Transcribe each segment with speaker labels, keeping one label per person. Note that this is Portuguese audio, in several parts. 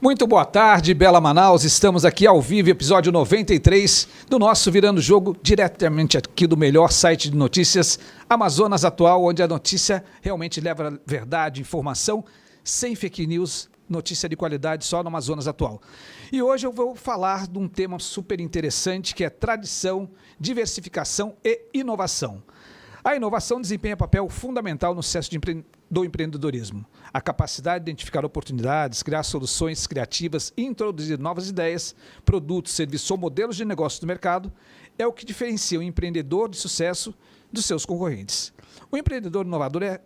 Speaker 1: Muito boa tarde, Bela Manaus. Estamos aqui ao vivo, episódio 93 do nosso Virando o Jogo, diretamente aqui do melhor site de notícias, Amazonas Atual, onde a notícia realmente leva verdade, informação, sem fake news, notícia de qualidade só no Amazonas Atual. E hoje eu vou falar de um tema super interessante, que é tradição, diversificação e inovação. A inovação desempenha papel fundamental no sucesso do empreendedorismo. A capacidade de identificar oportunidades, criar soluções criativas e introduzir novas ideias, produtos, serviços ou modelos de negócio do mercado é o que diferencia o empreendedor de sucesso dos seus concorrentes. O empreendedor inovador é,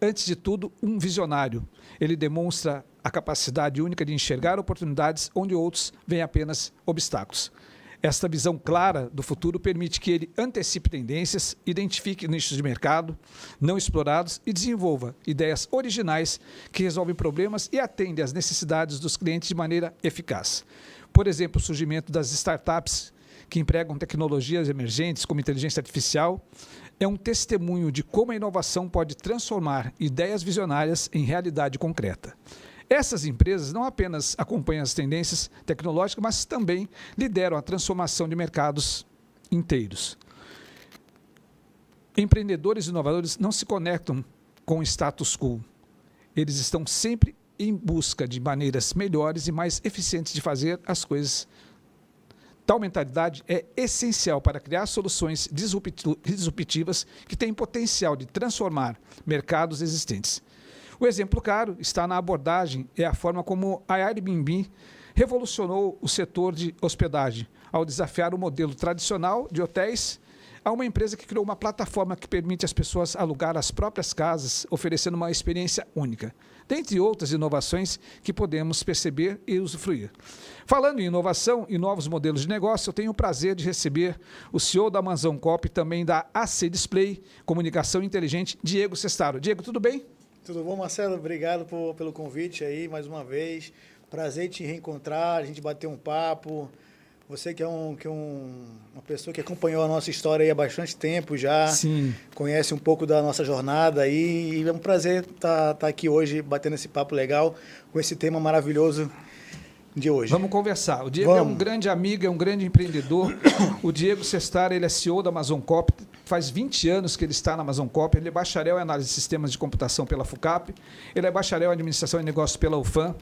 Speaker 1: antes de tudo, um visionário. Ele demonstra a capacidade única de enxergar oportunidades onde outros veem apenas obstáculos. Esta visão clara do futuro permite que ele antecipe tendências, identifique nichos de mercado não explorados e desenvolva ideias originais que resolvem problemas e atendem às necessidades dos clientes de maneira eficaz. Por exemplo, o surgimento das startups que empregam tecnologias emergentes como inteligência artificial é um testemunho de como a inovação pode transformar ideias visionárias em realidade concreta. Essas empresas não apenas acompanham as tendências tecnológicas, mas também lideram a transformação de mercados inteiros. Empreendedores inovadores não se conectam com o status quo. Eles estão sempre em busca de maneiras melhores e mais eficientes de fazer as coisas. Tal mentalidade é essencial para criar soluções disruptivas que têm potencial de transformar mercados existentes. O exemplo claro está na abordagem e a forma como a Airbnb revolucionou o setor de hospedagem, ao desafiar o modelo tradicional de hotéis a uma empresa que criou uma plataforma que permite às pessoas alugar as próprias casas, oferecendo uma experiência única, dentre outras inovações que podemos perceber e usufruir. Falando em inovação e novos modelos de negócio, eu tenho o prazer de receber o CEO da Amazon Coop e também da AC Display, Comunicação Inteligente, Diego Sestaro. Diego, tudo bem?
Speaker 2: Tudo bom, Marcelo? Obrigado pelo convite aí, mais uma vez. Prazer te reencontrar, a gente bater um papo. Você que é uma pessoa que acompanhou a nossa história aí há bastante tempo já.
Speaker 1: Sim.
Speaker 2: Conhece um pouco da nossa jornada aí. E é um prazer estar aqui hoje batendo esse papo legal com esse tema maravilhoso de hoje.
Speaker 1: Vamos conversar. O Diego é um grande amigo, é um grande empreendedor. O Diego Sestaro, ele é CEO da Amazon Coop. Faz 20 anos que ele está na Amazon Coop. Ele é bacharel em análise de sistemas de computação pela FUCAP. Ele é bacharel em administração e negócios pela UFAM.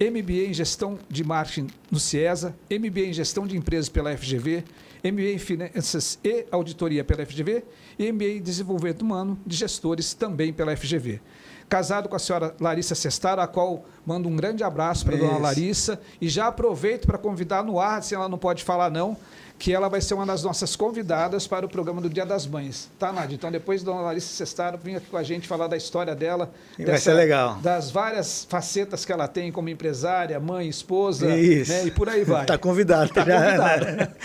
Speaker 1: MBA em gestão de marketing no CIESA. MBA em gestão de empresas pela FGV. MBA em finanças e auditoria pela FGV. E MBA em desenvolvimento humano de gestores também pela FGV. Casado com a senhora Larissa Sestaro, a qual mando um grande abraço para a dona Larissa. E já aproveito para convidar no ar, se ela não pode falar não, que ela vai ser uma das nossas convidadas para o programa do Dia das Mães. Tá, Nádia? Então, depois da dona Larissa Sestaro, vem aqui com a gente falar da história dela.
Speaker 2: Vai ser legal.
Speaker 1: Das várias facetas que ela tem como empresária, mãe, esposa, né, e por aí vai.
Speaker 2: Está convidada.
Speaker 1: Tá convidada.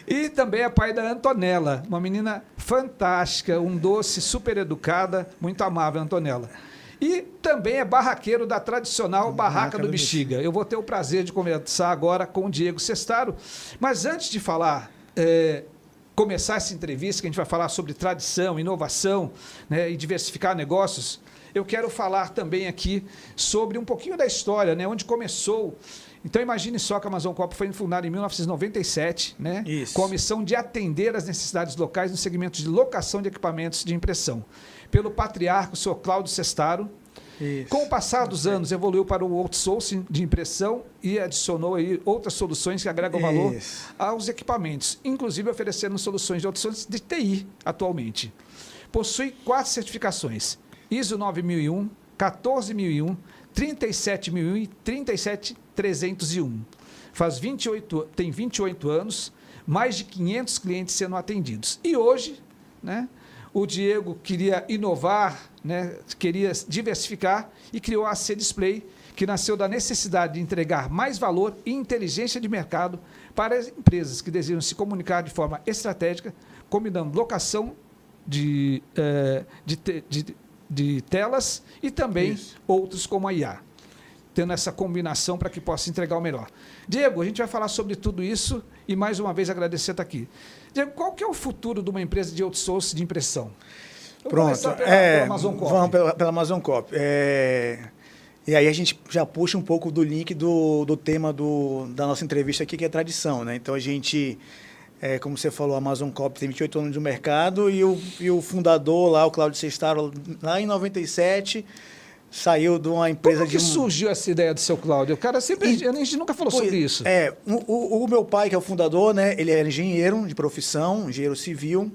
Speaker 1: E também é pai da Antonella, uma menina fantástica, um doce, super educada, muito amável, Antonella. E também é barraqueiro da tradicional Barraca do Bexiga. Eu vou ter o prazer de conversar agora com o Diego Sestaro. Mas antes de falar, começar essa entrevista, que a gente vai falar sobre tradição, inovação, né, e diversificar negócios, eu quero falar também aqui sobre um pouquinho da história, né, onde começou. Então, imagine só que a Amazon Coop foi fundada em 1997, né, com a missão de atender às necessidades locais no segmento de locação de equipamentos de impressão, pelo patriarca, o senhor Cláudio Sestaro. Isso. Com o passar dos anos, evoluiu para o outsourcing de impressão e adicionou aí outras soluções que agregam valor aos equipamentos, inclusive oferecendo soluções de outsourcing de TI atualmente. Possui 4 certificações: ISO 9001, 14001, 37001 e 37301. Tem 28 anos, mais de 500 clientes sendo atendidos. E hoje, né, o Diego queria inovar, né, queria diversificar e criou a AC Display, que nasceu da necessidade de entregar mais valor e inteligência de mercado para as empresas que desejam se comunicar de forma estratégica, combinando locação de telas e também outros como a IA, tendo essa combinação para que possa entregar o melhor. Diego, a gente vai falar sobre tudo isso e mais uma vez agradecer estar aqui. Diego, qual que é o futuro de uma empresa de outsourcing de impressão?
Speaker 2: Pronto,
Speaker 1: pela Amazon Coop.
Speaker 2: Vamos pela Amazon Coop. E aí a gente já puxa um pouco do link do tema da nossa entrevista aqui, que é tradição, né? Então a gente, como você falou, a Amazon Coop tem 28 anos de mercado e o fundador lá, o Cláudio Sestaro, lá em 97, saiu de uma empresa
Speaker 1: Como que surgiu essa ideia do seu Cláudio? O cara sempre, a gente nunca falou sobre isso.
Speaker 2: O meu pai, que é o fundador, né? Ele era engenheiro de profissão, engenheiro civil.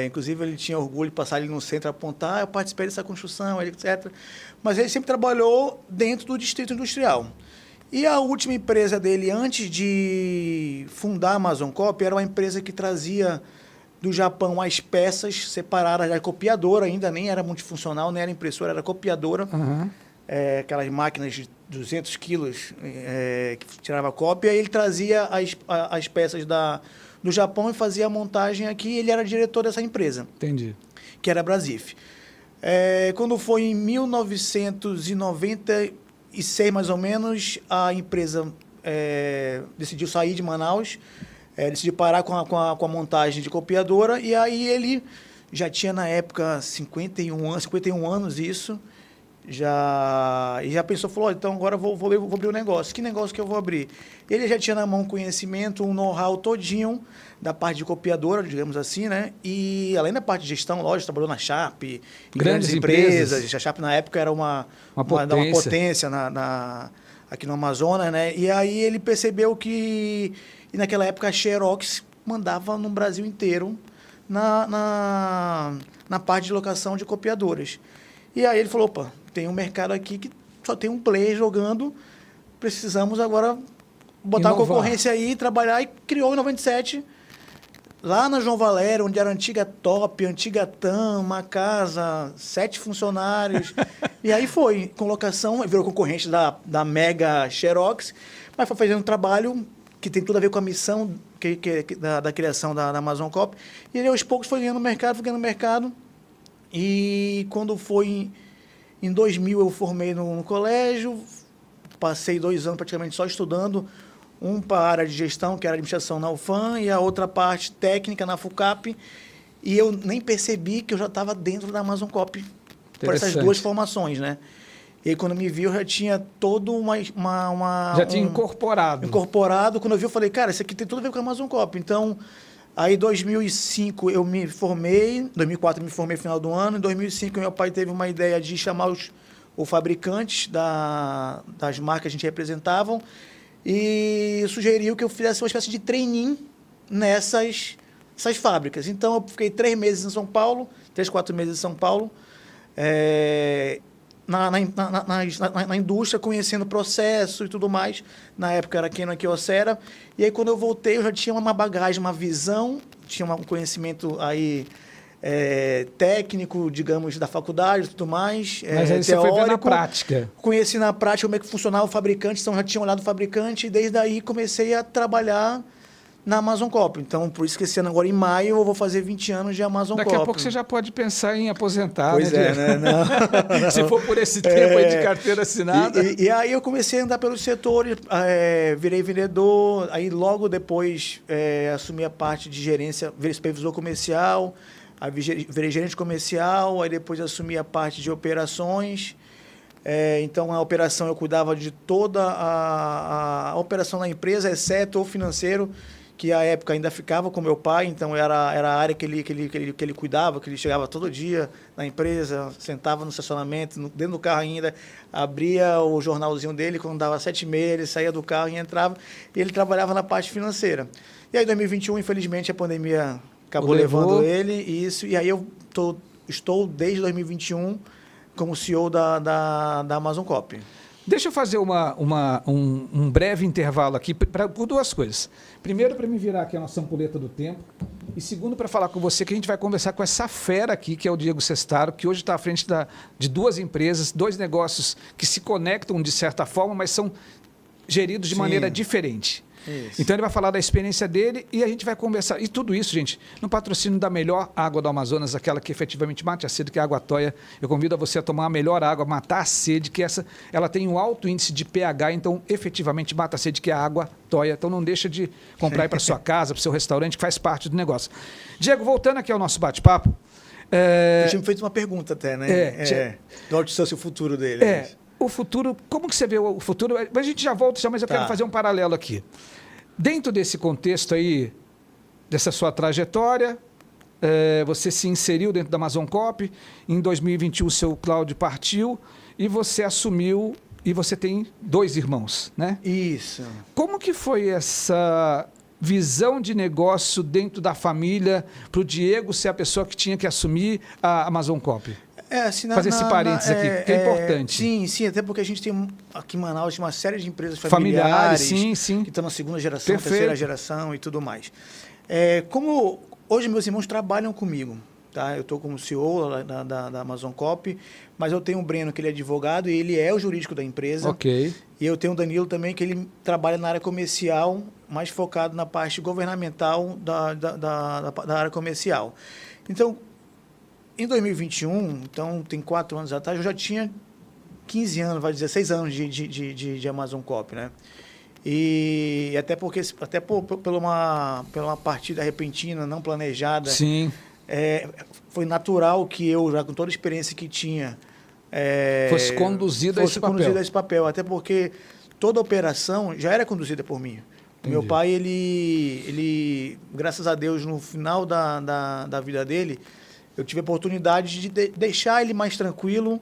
Speaker 2: Inclusive, ele tinha orgulho de passar ali no centro e apontar, eu participei dessa construção, etc. Mas ele sempre trabalhou dentro do distrito industrial. E a última empresa dele, antes de fundar a Amazon Coop, era uma empresa que trazia do Japão as peças separadas da copiadora, ainda nem era multifuncional, nem era impressora, era copiadora.
Speaker 1: Uhum.
Speaker 2: Aquelas máquinas de 200 quilos que tirava cópia. E ele trazia as peças do Japão e fazia a montagem aqui. Ele era diretor dessa empresa.
Speaker 1: Entendi.
Speaker 2: Que era a Brasif. Quando foi em 1996, mais ou menos, a empresa decidiu sair de Manaus, decidiu parar com a montagem de copiadora, e aí ele já tinha, na época, 51 anos isso, e já pensou, falou, então agora vou abrir um negócio. Que negócio que eu vou abrir? Ele já tinha na mão conhecimento, um know-how todinho da parte de copiadora, digamos assim, né? E além da parte de gestão, lógico, trabalhou na Sharp, em grandes empresas. A Sharp na época era uma potência aqui no Amazonas, né? E aí ele percebeu que, naquela época, a Xerox mandava no Brasil inteiro na parte de locação de copiadoras. E aí ele falou, opa, tem um mercado aqui que só tem um player jogando, precisamos agora botar
Speaker 1: inovar.
Speaker 2: A concorrência aí, trabalhar, e criou em 97, lá na João Valério, onde era a antiga Top, antiga TAM, uma casa, 7 funcionários. E aí foi, com locação, virou concorrente da Mega Xerox, mas foi fazendo um trabalho que tem tudo a ver com a missão da criação da Amazon Coop. E ele, aos poucos, foi ganhando mercado. E quando foi em 2000, eu formei no colégio, passei 2 anos praticamente só estudando, um para a área de gestão, que era administração na UFAM, e a outra parte técnica na FUCAP, e eu nem percebi que eu já estava dentro da Amazon Coop por essas 2 formações, né? E aí, quando me viu, eu já tinha todo
Speaker 1: tinha incorporado.
Speaker 2: Quando eu vi, eu falei, cara, isso aqui tem tudo a ver com a Amazon Coop. Então, aí em 2005 eu me formei, em 2004 eu me formei no final do ano, em 2005 meu pai teve uma ideia de chamar os fabricantes das marcas que a gente representavam e sugeriu que eu fizesse uma espécie de trainee nessas fábricas. Então eu fiquei 3 meses em São Paulo, 3, 4 meses em São Paulo, na indústria, conhecendo o processo e tudo mais. Na época era Canon e Kyocera. E aí, quando eu voltei, eu já tinha uma bagagem, uma visão, tinha um conhecimento aí técnico, digamos, da faculdade e tudo mais.
Speaker 1: Mas aí teórico, você foi ver na prática.
Speaker 2: Conheci na prática como é que funcionava o fabricante, então já tinha olhado o fabricante, e desde aí comecei a trabalhar na Amazon Coop. Então, por isso que esse ano, agora em maio, eu vou fazer 20 anos de Amazon Coop.
Speaker 1: Daqui a pouco você já pode pensar em aposentar,
Speaker 2: pois
Speaker 1: né?
Speaker 2: Né? Não.
Speaker 1: Se for por esse tempo aí de carteira assinada.
Speaker 2: E aí eu comecei a andar pelos setores, virei vendedor, aí logo depois assumi a parte de gerência, virei supervisor comercial, aí virei gerente comercial, aí depois assumi a parte de operações. Então, a operação, eu cuidava de toda a operação da empresa, exceto o financeiro, que à época ainda ficava com meu pai, então era a área que ele cuidava, que ele chegava todo dia na empresa, sentava no estacionamento, dentro do carro ainda, abria o jornalzinho dele, quando dava 7h30, ele saía do carro e entrava, e ele trabalhava na parte financeira. E aí, em 2021, infelizmente, a pandemia acabou levando ele, e aí eu estou desde 2021 como CEO da Amazon Coop.
Speaker 1: Deixa eu fazer um breve intervalo aqui por 2 coisas. Primeiro, para me virar aqui a nossa ampulheta do tempo. E segundo, para falar com você que a gente vai conversar com essa fera aqui, que é o Diego Sestaro, que hoje está à frente de 2 empresas, 2 negócios que se conectam de certa forma, mas são geridos de maneira diferente. Isso. Então ele vai falar da experiência dele e a gente vai conversar. E tudo isso, gente, no patrocínio da melhor água do Amazonas, aquela que efetivamente mate a sede, que é a Água Toia. Eu convido a você a tomar a melhor água, matar a sede, que ela tem um alto índice de pH, então efetivamente mata a sede, que é a Água Toia. Então não deixa de comprar aí para sua casa, para o seu restaurante, que faz parte do negócio. Diego, voltando aqui ao nosso bate-papo.
Speaker 2: Eu tinha me feito uma pergunta até, né? Do outsourcing, o futuro dele.
Speaker 1: o futuro, como que você vê o futuro? A gente já volta, mas eu quero fazer um paralelo aqui. Dentro desse contexto aí, dessa sua trajetória, você se inseriu dentro da Amazon Coop, em 2021 o seu Cláudio partiu e você assumiu, e você tem 2 irmãos, né?
Speaker 2: Isso.
Speaker 1: Como que foi essa visão de negócio dentro da família para o Diego ser a pessoa que tinha que assumir a Amazon Coop?
Speaker 2: Assim,
Speaker 1: fazer esse parênteses aqui, que é importante.
Speaker 2: Sim, até porque a gente tem aqui em Manaus uma série de empresas familiares
Speaker 1: sim.
Speaker 2: que estão na 2ª geração,
Speaker 1: Perfeito.
Speaker 2: 3ª geração e tudo mais. Como hoje meus irmãos trabalham comigo, tá? Eu estou como CEO da Amazon Coop, mas eu tenho o Breno, que ele é advogado, e ele é o jurídico da empresa.
Speaker 1: Ok.
Speaker 2: E eu tenho o Danilo também, que ele trabalha na área comercial, mais focado na parte governamental da área comercial. Então, em 2021, então tem 4 anos atrás, eu já tinha 15 anos, vai 16 anos de Amazon Coop, né? E até por uma partida repentina, não planejada.
Speaker 1: Sim.
Speaker 2: Foi natural que eu, já com toda a experiência que tinha,
Speaker 1: fosse conduzido a esse
Speaker 2: papel. Até porque toda a operação já era conduzida por mim. Entendi. Meu pai, ele, graças a Deus, no final da vida dele, eu tive a oportunidade de deixar ele mais tranquilo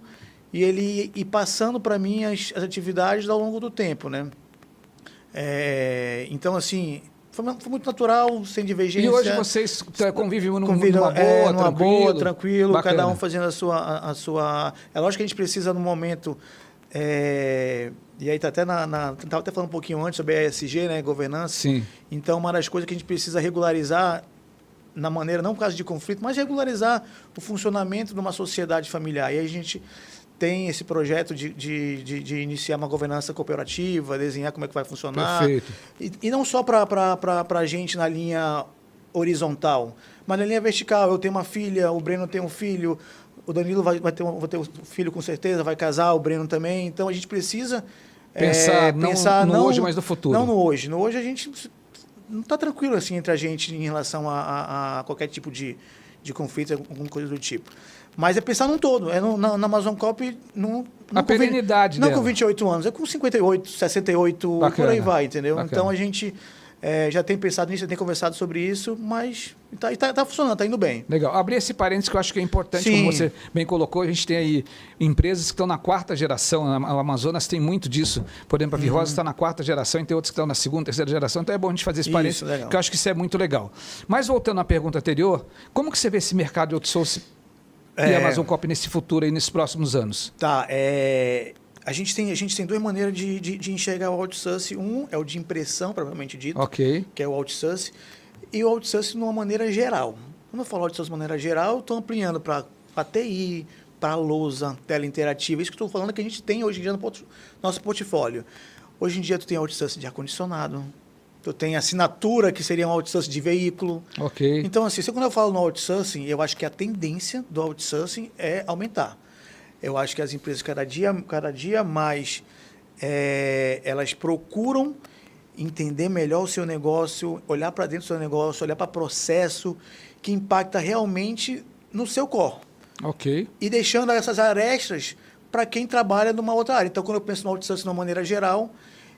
Speaker 2: e ele ir passando para mim as atividades ao longo do tempo, né? Então, assim, foi muito natural, sem divergência.
Speaker 1: E hoje vocês convivem numa boa,
Speaker 2: tranquilo,
Speaker 1: bacana.
Speaker 2: Cada um fazendo a sua... É lógico que a gente precisa, no momento... E aí, estava até falando um pouquinho antes sobre a ESG, né, governança.
Speaker 1: Sim.
Speaker 2: Então, uma das coisas que a gente precisa regularizar na maneira, não por causa de conflito, mas regularizar o funcionamento de uma sociedade familiar. E aí a gente tem esse projeto de iniciar uma governança cooperativa, desenhar como é que vai funcionar.
Speaker 1: Perfeito.
Speaker 2: E não só para a gente na linha horizontal, mas na linha vertical. Eu tenho uma filha, o Breno tem um filho, o Danilo vai ter um filho com certeza, vai casar, o Breno também. Então a gente precisa
Speaker 1: pensar não no hoje, mas no futuro.
Speaker 2: Não no hoje. No hoje a gente não está tranquilo assim entre a gente em relação a qualquer tipo de conflito, alguma coisa do tipo. Mas é pensar num todo. Na Amazon Coop... Não
Speaker 1: perenidade
Speaker 2: não
Speaker 1: dela.
Speaker 2: Com 28 anos, é com 58, 68, bacana, por aí vai, entendeu? Bacana. Então a gente já tem pensado nisso, já tem conversado sobre isso, mas está funcionando, está indo bem.
Speaker 1: Legal. Abrir esse parênteses que eu acho que é importante,
Speaker 2: Sim.
Speaker 1: Como você bem colocou, a gente tem aí empresas que estão na 4ª geração, a Amazonas tem muito disso. Por exemplo, a Virrosa está na 4ª geração e tem outros que estão na 2ª, 3ª geração, então é bom a gente fazer esse parênteses, porque eu acho que isso é muito legal. Mas voltando à pergunta anterior, como que você vê esse mercado de outsourcing e a Amazon Coop nesse futuro aí, nesses próximos anos?
Speaker 2: Tá, a gente tem 2 maneiras de enxergar o outsourcing. Um é o de impressão, propriamente dito, que é o outsourcing, e o outsourcing de uma maneira geral. Quando eu falo outsourcing de maneira geral, eu estou ampliando para a TI, para a lousa, tela interativa. Isso que eu estou falando que a gente tem hoje em dia no nosso portfólio. Hoje em dia, tu tem outsourcing de ar-condicionado, tu tem assinatura, que seria um outsourcing de veículo.
Speaker 1: Ok.
Speaker 2: Então, assim, quando eu falo no outsourcing, eu acho que a tendência do outsourcing é aumentar. Eu acho que as empresas, cada dia mais, elas procuram entender melhor o seu negócio, olhar para dentro do seu negócio, olhar para processo que impacta realmente no seu core.
Speaker 1: Ok.
Speaker 2: E deixando essas arestas para quem trabalha numa outra área. Então, quando eu penso no outsourcing de uma maneira geral,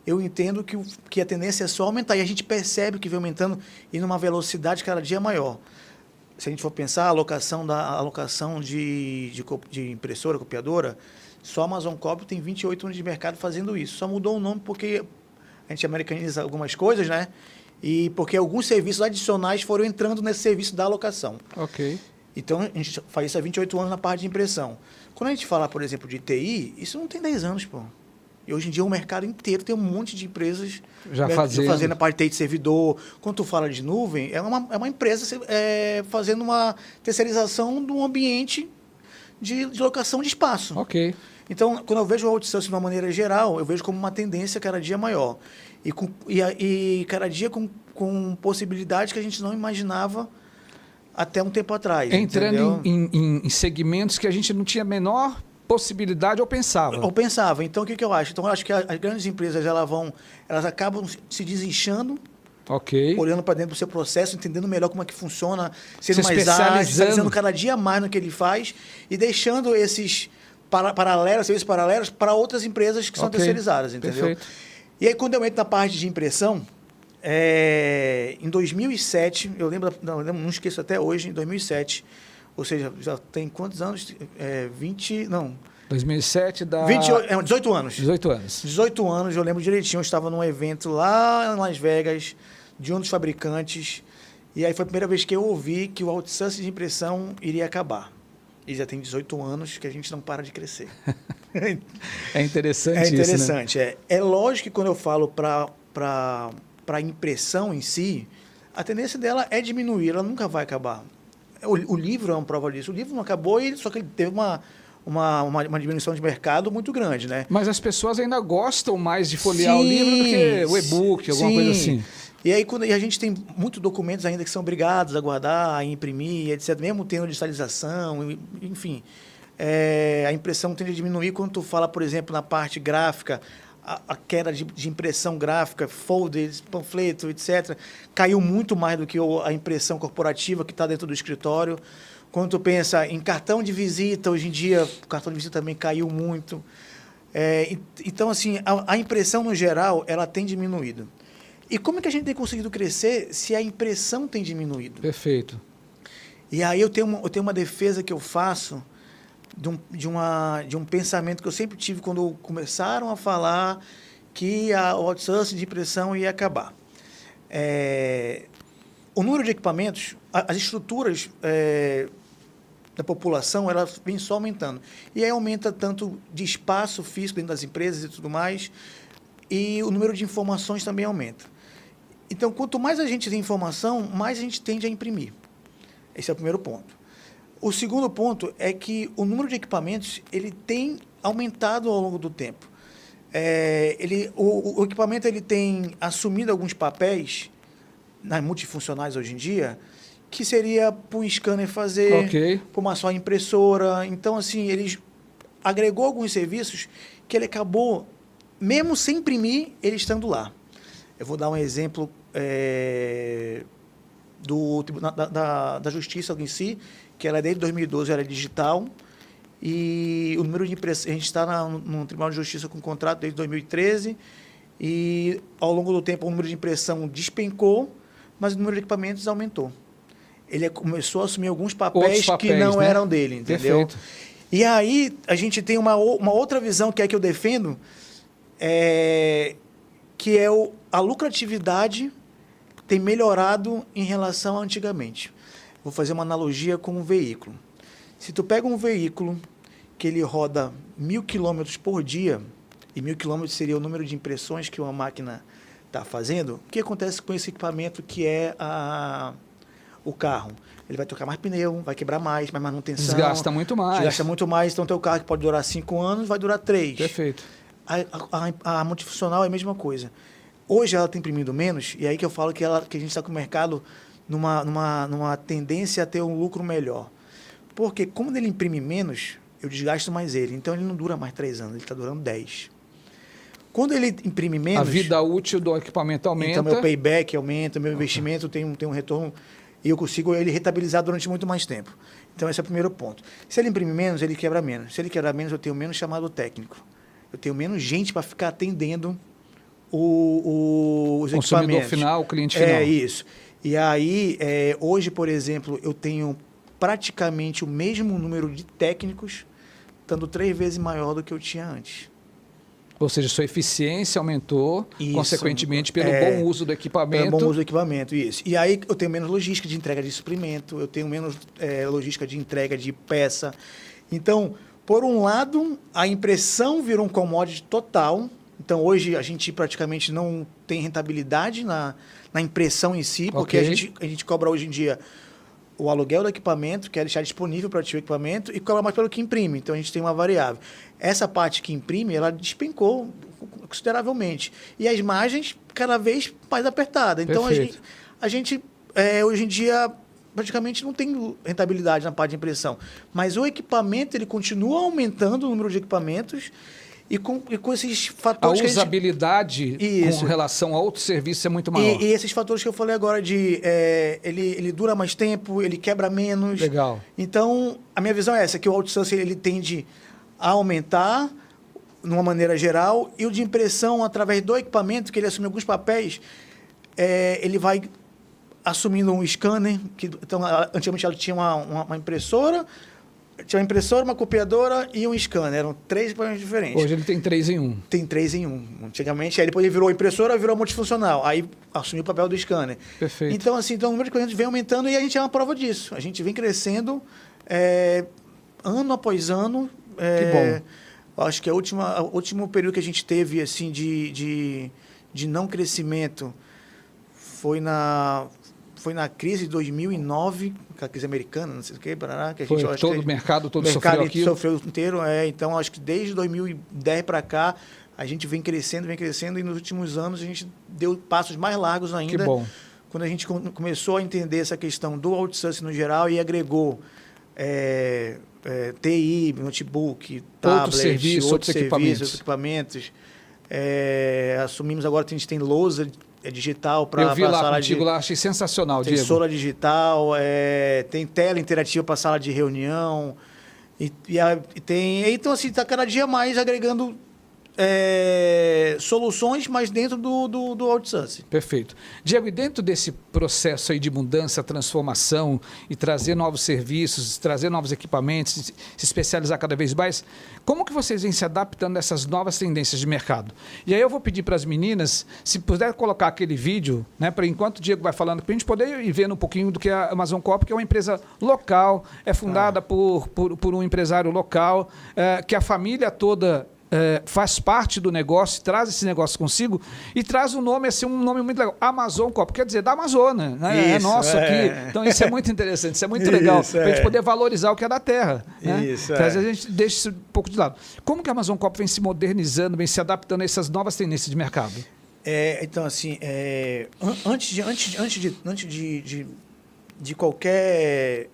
Speaker 2: eu entendo que a tendência é só aumentar. E a gente percebe que vem aumentando e numa velocidade cada dia maior. Se a gente for pensar a alocação de impressora, copiadora, só a Amazon Coop tem 28 anos de mercado fazendo isso. Só mudou o nome porque a gente americaniza algumas coisas, né? E porque alguns serviços adicionais foram entrando nesse serviço da alocação.
Speaker 1: Ok.
Speaker 2: Então, a gente faz isso há 28 anos na parte de impressão. Quando a gente fala, por exemplo, de TI, isso não tem 10 anos, pô. E hoje em dia o mercado inteiro tem um monte de empresas
Speaker 1: já fazendo
Speaker 2: a parte de TI de servidor. Quando tu fala de nuvem, é uma empresa fazendo uma terceirização de um ambiente de locação de espaço.
Speaker 1: Ok.
Speaker 2: Então, quando eu vejo o outsourcing de uma maneira geral, eu vejo como uma tendência cada dia maior. E cada dia com possibilidades que a gente não imaginava até um tempo atrás.
Speaker 1: Entrando em segmentos que a gente não tinha a menor possibilidade ou pensava.
Speaker 2: Então, o que eu acho? Então, eu acho que as grandes empresas elas acabam se desinchando, olhando para dentro do seu processo, entendendo melhor como é que funciona, sendo mais ágil, especializando cada dia mais no que ele faz e deixando esses serviços paralelos para outras empresas que são terceirizadas, entendeu?
Speaker 1: Perfeito.
Speaker 2: E aí, quando eu entro na parte de impressão, em 2007, não esqueço até hoje, em 2007, ou seja, já tem quantos anos?
Speaker 1: 2007 dá...
Speaker 2: 18 anos.
Speaker 1: 18 anos.
Speaker 2: 18 anos, eu lembro direitinho, eu estava num evento lá em Las Vegas, de um dos fabricantes, e aí foi a primeira vez que eu ouvi que o outsourcing de impressão iria acabar. E já tem 18 anos que a gente não para de crescer.
Speaker 1: É interessante isso,
Speaker 2: É interessante, né? É lógico que quando eu falo para a impressão em si, a tendência dela é diminuir, ela nunca vai acabar. O livro é uma prova disso. O livro não acabou, só que ele teve uma diminuição de mercado muito grande, né?
Speaker 1: Mas as pessoas ainda gostam mais de folhear o livro do que o e-book, alguma coisa assim.
Speaker 2: E aí, e a gente tem muitos documentos ainda que são obrigados a guardar, a imprimir, etc. Mesmo tendo digitalização, enfim. A impressão tende a diminuir quando tu fala, por exemplo, na parte gráfica, a queda de impressão gráfica, folders, panfleto, etc., caiu muito mais do que a impressão corporativa que está dentro do escritório. Quando tu pensa em cartão de visita, hoje em dia, o cartão de visita também caiu muito. Então, assim, a impressão, no geral, ela tem diminuído. E como é que a gente tem conseguido crescer se a impressão tem diminuído?
Speaker 1: Perfeito.
Speaker 2: E aí eu tenho uma defesa que eu faço de um pensamento que eu sempre tive quando começaram a falar que o outsourcing de impressão ia acabar. O número de equipamentos, as estruturas da população, elas vêm só aumentando. E aí aumenta tanto de espaço físico dentro das empresas e tudo mais, e o número de informações também aumenta. Então, quanto mais a gente tem informação, mais a gente tende a imprimir. Esse é o primeiro ponto. O segundo ponto é que o número de equipamentos ele tem aumentado ao longo do tempo. O equipamento ele tem assumido alguns papéis multifuncionais hoje em dia, que seria para um scanner fazer, para uma só impressora. Então, assim, ele agregou alguns serviços que ele acabou, mesmo sem imprimir, ele estando lá. Eu vou dar um exemplo da Justiça em si, que ela desde 2012 era digital, e o número de impressão, a gente está no Tribunal de Justiça com contrato desde 2013, e ao longo do tempo o número de impressão despencou, mas o número de equipamentos aumentou. Ele começou a assumir alguns papéis que não eram dele, entendeu? Perfeito. E aí a gente tem uma outra visão que eu defendo, que é a lucratividade tem melhorado em relação a antigamente. Vou fazer uma analogia com um veículo. Se tu pega um veículo que ele roda 1.000 km por dia, e 1.000 km seria o número de impressões que uma máquina está fazendo, o que acontece com esse equipamento que é o carro? Ele vai trocar mais pneu, vai quebrar mais manutenção.
Speaker 1: Desgasta muito mais.
Speaker 2: Desgasta muito mais. Então, teu carro que pode durar 5 anos, vai durar 3.
Speaker 1: Perfeito.
Speaker 2: A multifuncional é a mesma coisa. Hoje ela está imprimindo menos, e aí que eu falo que a gente está com o mercado numa tendência a ter um lucro melhor. Porque como ele imprime menos, eu desgasto mais ele. Então ele não dura mais 3 anos, ele está durando 10. Quando ele imprime menos...
Speaker 1: A vida útil do equipamento aumenta.
Speaker 2: Então meu payback aumenta, meu investimento tem um retorno, e eu consigo ele rentabilizar durante muito mais tempo. Então esse é o primeiro ponto. Se ele imprime menos, ele quebra menos. Se ele quebra menos, eu tenho menos chamado técnico. Eu tenho menos gente para ficar atendendo os equipamentos. O consumidor
Speaker 1: final, o cliente final.
Speaker 2: É isso. E aí, hoje, por exemplo, eu tenho praticamente o mesmo número de técnicos, estando 3 vezes maior do que eu tinha antes.
Speaker 1: Ou seja, sua eficiência aumentou,
Speaker 2: isso,
Speaker 1: consequentemente, pelo bom uso do equipamento.
Speaker 2: Pelo bom uso do equipamento, isso. E aí eu tenho menos logística de entrega de suprimento, eu tenho menos logística de entrega de peça. Então, por um lado, a impressão virou um commodity total. Então, hoje, a gente praticamente não tem rentabilidade na impressão em si, porque a gente cobra hoje em dia o aluguel do equipamento, que é deixar disponível para ti o equipamento, e cobra mais pelo que imprime. Então, a gente tem uma variável. Essa parte que imprime, ela despencou consideravelmente. E as margens, cada vez mais apertadas. Então, a gente hoje em dia, praticamente não tem rentabilidade na parte de impressão. Mas o equipamento, ele continua aumentando o número de equipamentos, e com esses fatores...
Speaker 1: A usabilidade com relação a outros serviços é muito maior.
Speaker 2: E esses fatores que eu falei agora de... ele dura mais tempo, ele quebra menos.
Speaker 1: Legal.
Speaker 2: Então, a minha visão é essa, que o outsourcing ele tende a aumentar, de uma maneira geral, e o de impressão, através do equipamento, que ele assume alguns papéis, ele vai assumindo um scanner, então, antigamente ela tinha uma impressora, uma copiadora e um scanner. Eram 3 equipamentos diferentes.
Speaker 1: Hoje ele tem 3 em 1.
Speaker 2: Tem 3 em 1. Antigamente, aí depois ele virou impressora, virou multifuncional. Aí assumiu o papel do scanner.
Speaker 1: Perfeito.
Speaker 2: Então, assim, o número de clientes vem aumentando e a gente é uma prova disso. A gente vem crescendo ano após ano.
Speaker 1: Que bom.
Speaker 2: Acho que o último período que a gente teve assim, de não crescimento foi na crise de 2009, a crise americana, não sei o que, que a gente
Speaker 1: foi todo o mercado todo
Speaker 2: sofreu
Speaker 1: aquilo.
Speaker 2: Sofreu inteiro, então acho que desde 2010 para cá a gente vem crescendo e nos últimos anos a gente deu passos mais largos ainda.
Speaker 1: Que bom.
Speaker 2: Quando a gente começou a entender essa questão do outsourcing no geral e agregou TI, notebook, tablet, outros equipamentos. Assumimos agora que a gente tem lousa digital para
Speaker 1: eu vi lá contigo lá, achei sensacional,
Speaker 2: tem
Speaker 1: Diego.
Speaker 2: sola digital, tem tela interativa para sala de reunião então assim está cada dia mais agregando soluções, mas dentro do outsourcing.
Speaker 1: Perfeito. Diego, e dentro desse processo aí de mudança, transformação e trazer novos serviços, trazer novos equipamentos, se especializar cada vez mais, como que vocês vêm se adaptando a essas novas tendências de mercado? E aí eu vou pedir para as meninas, se puder colocar aquele vídeo, né, para enquanto o Diego vai falando, para a gente poder ir vendo um pouquinho do que é a Amazon Coop, que é uma empresa local, é fundada por um empresário local, que a família toda faz parte do negócio, traz esse negócio consigo e traz um nome, assim, um nome muito legal, Amazon Coop, quer dizer, da Amazônia, né? É nosso aqui. Então isso é muito interessante, isso é muito legal, para a gente poder valorizar o que é da terra. Né? Às vezes a gente deixa isso um pouco de lado. Como que a Amazon Coop vem se modernizando, vem se adaptando a essas novas tendências de mercado?
Speaker 2: Então, assim, antes de qualquer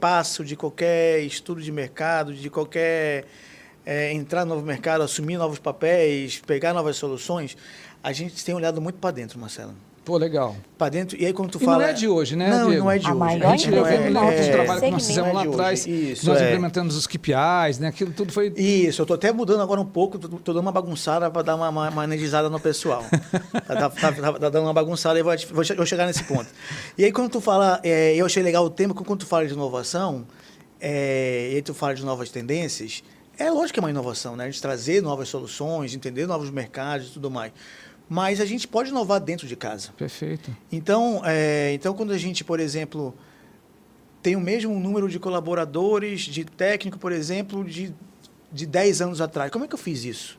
Speaker 2: passo, de qualquer estudo de mercado, de qualquer entrar no novo mercado, assumir novos papéis, pegar novas soluções, a gente tem olhado muito para dentro, Marcelo.
Speaker 1: Pô, legal.
Speaker 2: Para dentro, e aí quando tu fala...
Speaker 1: não é de hoje, né,
Speaker 2: Não,
Speaker 1: Diego?
Speaker 2: não é de hoje.
Speaker 3: A
Speaker 1: gente viu um trabalho que nós fizemos lá atrás, nós implementamos os KPIs, né? Aquilo tudo foi...
Speaker 2: Isso, eu estou até mudando agora um pouco, estou dando uma bagunçada para dar uma energizada no pessoal. tá dando uma bagunçada e vou chegar nesse ponto. E aí quando tu fala, eu achei legal o tema, quando tu fala de inovação, e aí tu fala de novas tendências, é lógico que é uma inovação, né? A gente trazer novas soluções, entender novos mercados e tudo mais. Mas a gente pode inovar dentro de casa.
Speaker 1: Perfeito.
Speaker 2: Então, quando a gente, por exemplo, tem o mesmo número de colaboradores, de técnico, por exemplo, de 10 anos atrás, como é que eu fiz isso?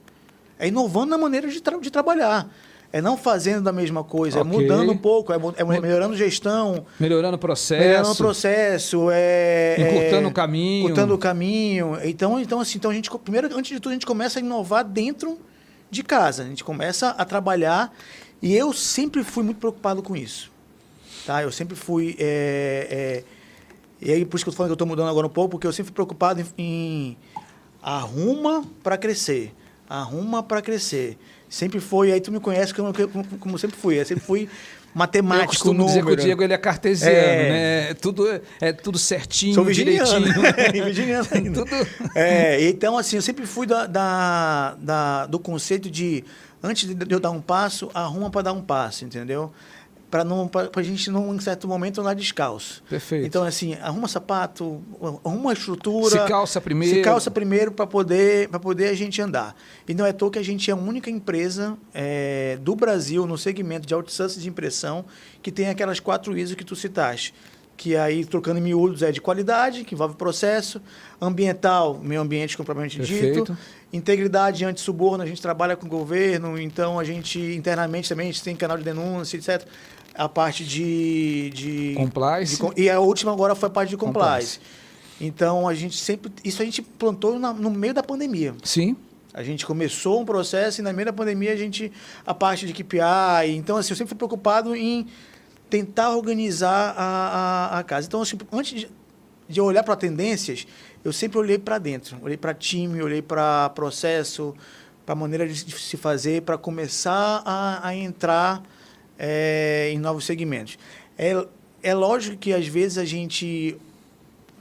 Speaker 2: É inovando na maneira de trabalhar. É não fazendo da mesma coisa, é mudando um pouco, é melhorando gestão.
Speaker 1: Melhorando o processo.
Speaker 2: Encurtando
Speaker 1: o caminho.
Speaker 2: Então a gente, primeiro, antes de tudo, a gente começa a inovar dentro de casa. A gente começa a trabalhar e eu sempre fui muito preocupado com isso. Tá? Eu sempre fui... e aí, por isso que eu estou falando que eu estou mudando agora um pouco, porque eu sempre fui preocupado em arruma para crescer. Arruma para crescer. Sempre foi, aí tu me conhece como sempre fui. Eu sempre fui matemático,
Speaker 1: eu costumo dizer que o Diego ele é cartesiano, né? Tudo certinho,
Speaker 2: sou virginiano,
Speaker 1: direitinho.
Speaker 2: Virginiano ainda. Então, assim, eu sempre fui do conceito de, antes de eu dar um passo, arruma para dar um passo, entendeu? Para a gente, em certo momento, andar descalço.
Speaker 1: Perfeito.
Speaker 2: Então, assim, arruma sapato, arruma estrutura.
Speaker 1: Se calça primeiro.
Speaker 2: Para poder a gente andar. E não é à toa que a gente é a única empresa do Brasil, no segmento de outsourcing de impressão, que tem aquelas 4 ISO que tu citaste. Que aí, trocando em miúdos, é de qualidade, que envolve processo, ambiental, meio ambiente propriamente dito, integridade anti-suborno, a gente trabalha com o governo, então a gente, internamente também, a gente tem canal de denúncia, etc. A parte de
Speaker 1: compliance.
Speaker 2: E a última agora foi a parte de compliance. Então, a gente sempre... Isso a gente plantou no meio da pandemia.
Speaker 1: Sim.
Speaker 2: A gente começou um processo e, na meio da pandemia, a parte de KPI... Então, assim, eu sempre fui preocupado em tentar organizar a casa. Então, assim, antes de olhar para tendências, eu sempre olhei para dentro. Olhei para time, olhei para processo, para maneira de se fazer, para começar a entrar em novos segmentos. É lógico que, às vezes, a gente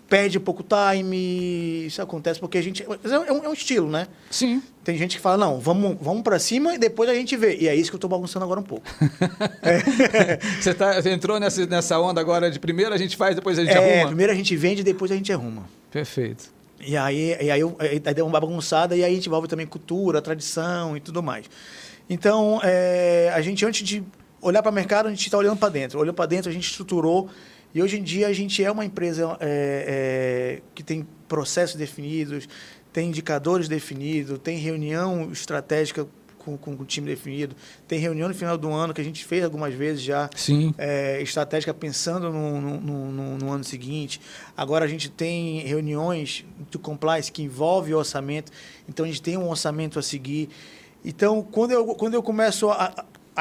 Speaker 2: perde um pouco o time, isso acontece porque a gente... É um estilo, né?
Speaker 1: Sim.
Speaker 2: Tem gente que fala, não, vamos para cima e depois a gente vê. E é isso que eu estou bagunçando agora um pouco.
Speaker 1: Você entrou nessa onda agora de primeiro a gente faz, depois a gente arruma?
Speaker 2: Primeiro a gente vende, depois a gente arruma.
Speaker 1: Perfeito.
Speaker 2: E aí deu uma bagunçada e aí a gente envolve também cultura, tradição e tudo mais. Então, a gente, antes de olhar para o mercado, a gente está olhando para dentro. Olhou para dentro, a gente estruturou. E hoje em dia a gente é uma empresa que tem processos definidos, tem indicadores definidos, tem reunião estratégica com o time definido, tem reunião no final do ano que a gente fez algumas vezes já,
Speaker 1: Sim.
Speaker 2: Estratégica pensando no ano seguinte. Agora a gente tem reuniões do compliance que envolve o orçamento, então a gente tem um orçamento a seguir. Então, quando eu começo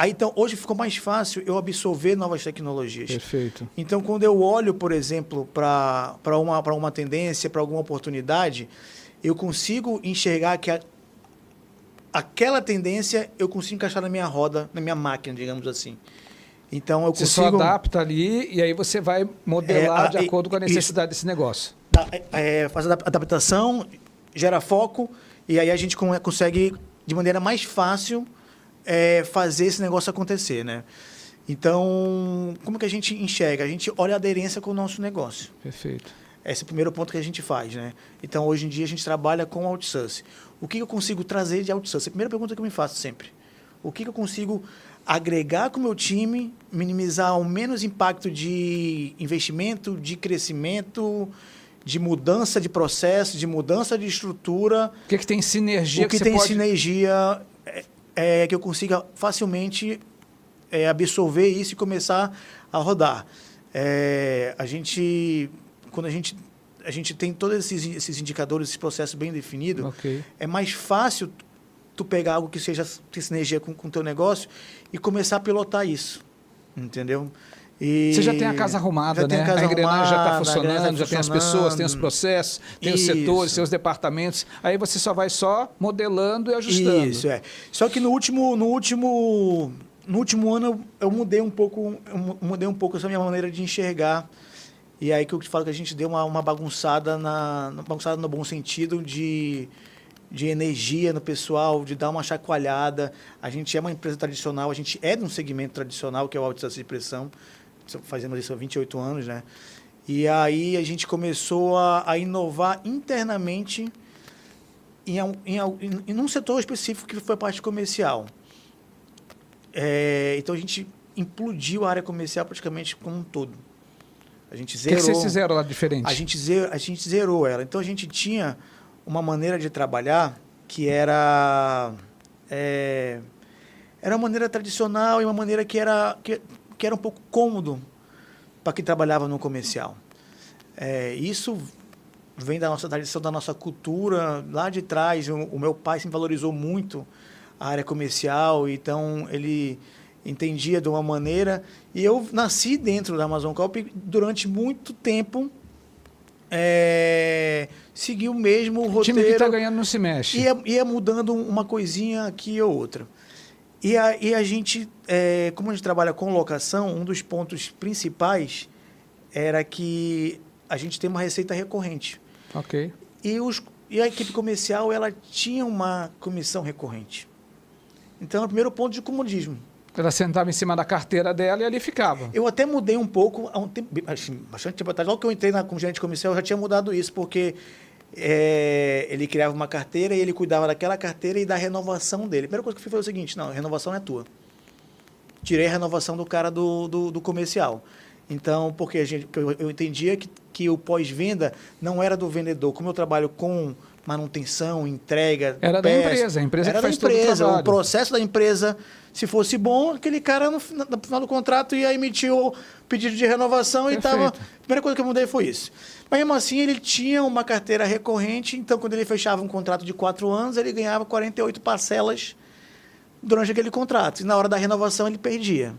Speaker 2: então, hoje ficou mais fácil eu absorver novas tecnologias.
Speaker 1: Perfeito.
Speaker 2: Então, quando eu olho, por exemplo, para uma tendência, para alguma oportunidade, eu consigo enxergar que aquela tendência eu consigo encaixar na minha roda, na minha máquina, digamos assim. Então, eu consigo...
Speaker 1: Você só adapta ali e aí você vai modelar de acordo com a necessidade desse negócio.
Speaker 2: Faz a adaptação, gera foco, e aí a gente consegue, de maneira mais fácil, fazer esse negócio acontecer, né? Então, como que a gente enxerga? A gente olha a aderência com o nosso negócio.
Speaker 1: Perfeito.
Speaker 2: Esse é o primeiro ponto que a gente faz, né? Então, hoje em dia, a gente trabalha com outsourcing. O que eu consigo trazer de outsourcing? A primeira pergunta que eu me faço sempre. O que eu consigo agregar com o meu time, minimizar o menos impacto de investimento, de crescimento, de mudança de processo, de mudança de estrutura.
Speaker 1: O que tem sinergia?
Speaker 2: O que tem sinergia que eu consiga facilmente absorver isso e começar a rodar. Quando a gente tem todos esses indicadores, esse processo bem definido,
Speaker 1: okay,
Speaker 2: é mais fácil tu pegar algo que seja de sinergia com o teu negócio e começar a pilotar isso, entendeu? E
Speaker 1: você já tem a casa arrumada, né? A engrenagem já está funcionando, já tem as pessoas, tem os processos, tem os setores, tem os departamentos. Aí você só vai modelando e ajustando.
Speaker 2: Isso, Só que no último ano eu mudei um pouco essa minha maneira de enxergar. E aí que eu te falo que a gente deu uma bagunçada, bagunçada no bom sentido de energia no pessoal, de dar uma chacoalhada. A gente é uma empresa tradicional, a gente é de um segmento tradicional, que é o automatização de pressão. Fazemos isso há 28 anos, né? E aí a gente começou a inovar internamente em um setor específico que foi a parte comercial. Então a gente implodiu a área comercial praticamente como um todo. A gente zerou.
Speaker 1: O que vocês fizeram lá diferente?
Speaker 2: A gente zerou ela. Então a gente tinha uma maneira de trabalhar que era uma maneira tradicional e uma maneira que era um pouco cômodo para quem trabalhava no comercial. Isso vem da nossa tradição, da nossa cultura. Lá de trás, o meu pai sempre valorizou muito a área comercial, então ele entendia de uma maneira. E eu nasci dentro da Amazon Corp durante muito tempo. Segui o mesmo roteiro. O time que
Speaker 1: está ganhando não se mexe.
Speaker 2: Ia mudando uma coisinha aqui ou outra. E a gente, como a gente trabalha com locação, um dos pontos principais era que a gente tem uma receita recorrente.
Speaker 1: Ok.
Speaker 2: E a equipe comercial, ela tinha uma comissão recorrente. Então, é o primeiro ponto de comodismo.
Speaker 1: Ela sentava em cima da carteira dela e ali ficava.
Speaker 2: Eu até mudei um pouco, há um tempo, bastante tempo atrás. Logo que eu entrei como gerente comercial, eu já tinha mudado isso, porque ele criava uma carteira e ele cuidava daquela carteira e da renovação dele. A primeira coisa que eu fiz foi o seguinte: não, a renovação não é tua. Tirei a renovação do cara do comercial. Então, porque eu entendia que o pós-venda não era do vendedor. Como eu trabalho com manutenção, entrega...
Speaker 1: Era da empresa, a empresa que faz todo o trabalho.
Speaker 2: O processo da empresa, se fosse bom, aquele cara, no final do contrato, ia emitir o pedido de renovação. Perfeito. E estava... A primeira coisa que eu mudei foi isso. Mas, mesmo assim, ele tinha uma carteira recorrente, então, quando ele fechava um contrato de 4 anos, ele ganhava 48 parcelas durante aquele contrato. E na hora da renovação, ele perdia.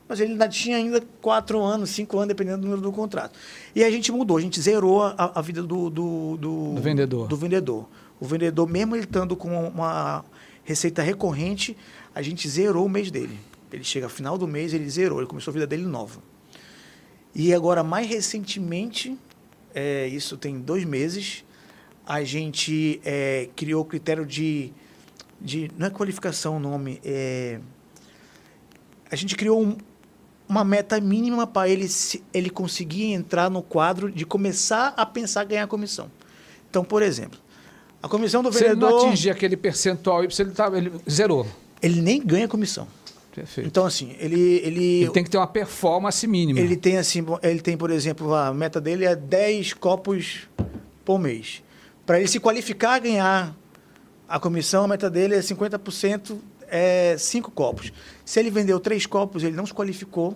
Speaker 2: Mas ele ainda tinha 4 anos, 5 anos, dependendo do número do contrato. E a gente mudou, a gente zerou a vida do vendedor. O vendedor, mesmo ele estando com uma receita recorrente, a gente zerou o mês dele. Ele chega ao final do mês, ele zerou, ele começou a vida dele nova. E agora, mais recentemente, isso tem 2 meses, a gente criou o critério de... Não é qualificação o nome, a gente criou uma meta mínima para ele conseguir entrar no quadro de começar a pensar em ganhar comissão. Então, por exemplo, a comissão do vendedor...
Speaker 1: Se ele não atingir aquele percentual, ele zerou.
Speaker 2: Ele nem ganha comissão.
Speaker 1: Perfeito.
Speaker 2: Então, assim, ele
Speaker 1: tem que ter uma performance mínima.
Speaker 2: Ele tem, por exemplo, a meta dele é 10 copos por mês. Para ele se qualificar a ganhar a comissão, a meta dele é 50%, 5 copos. Se ele vendeu 3 copos, ele não se qualificou.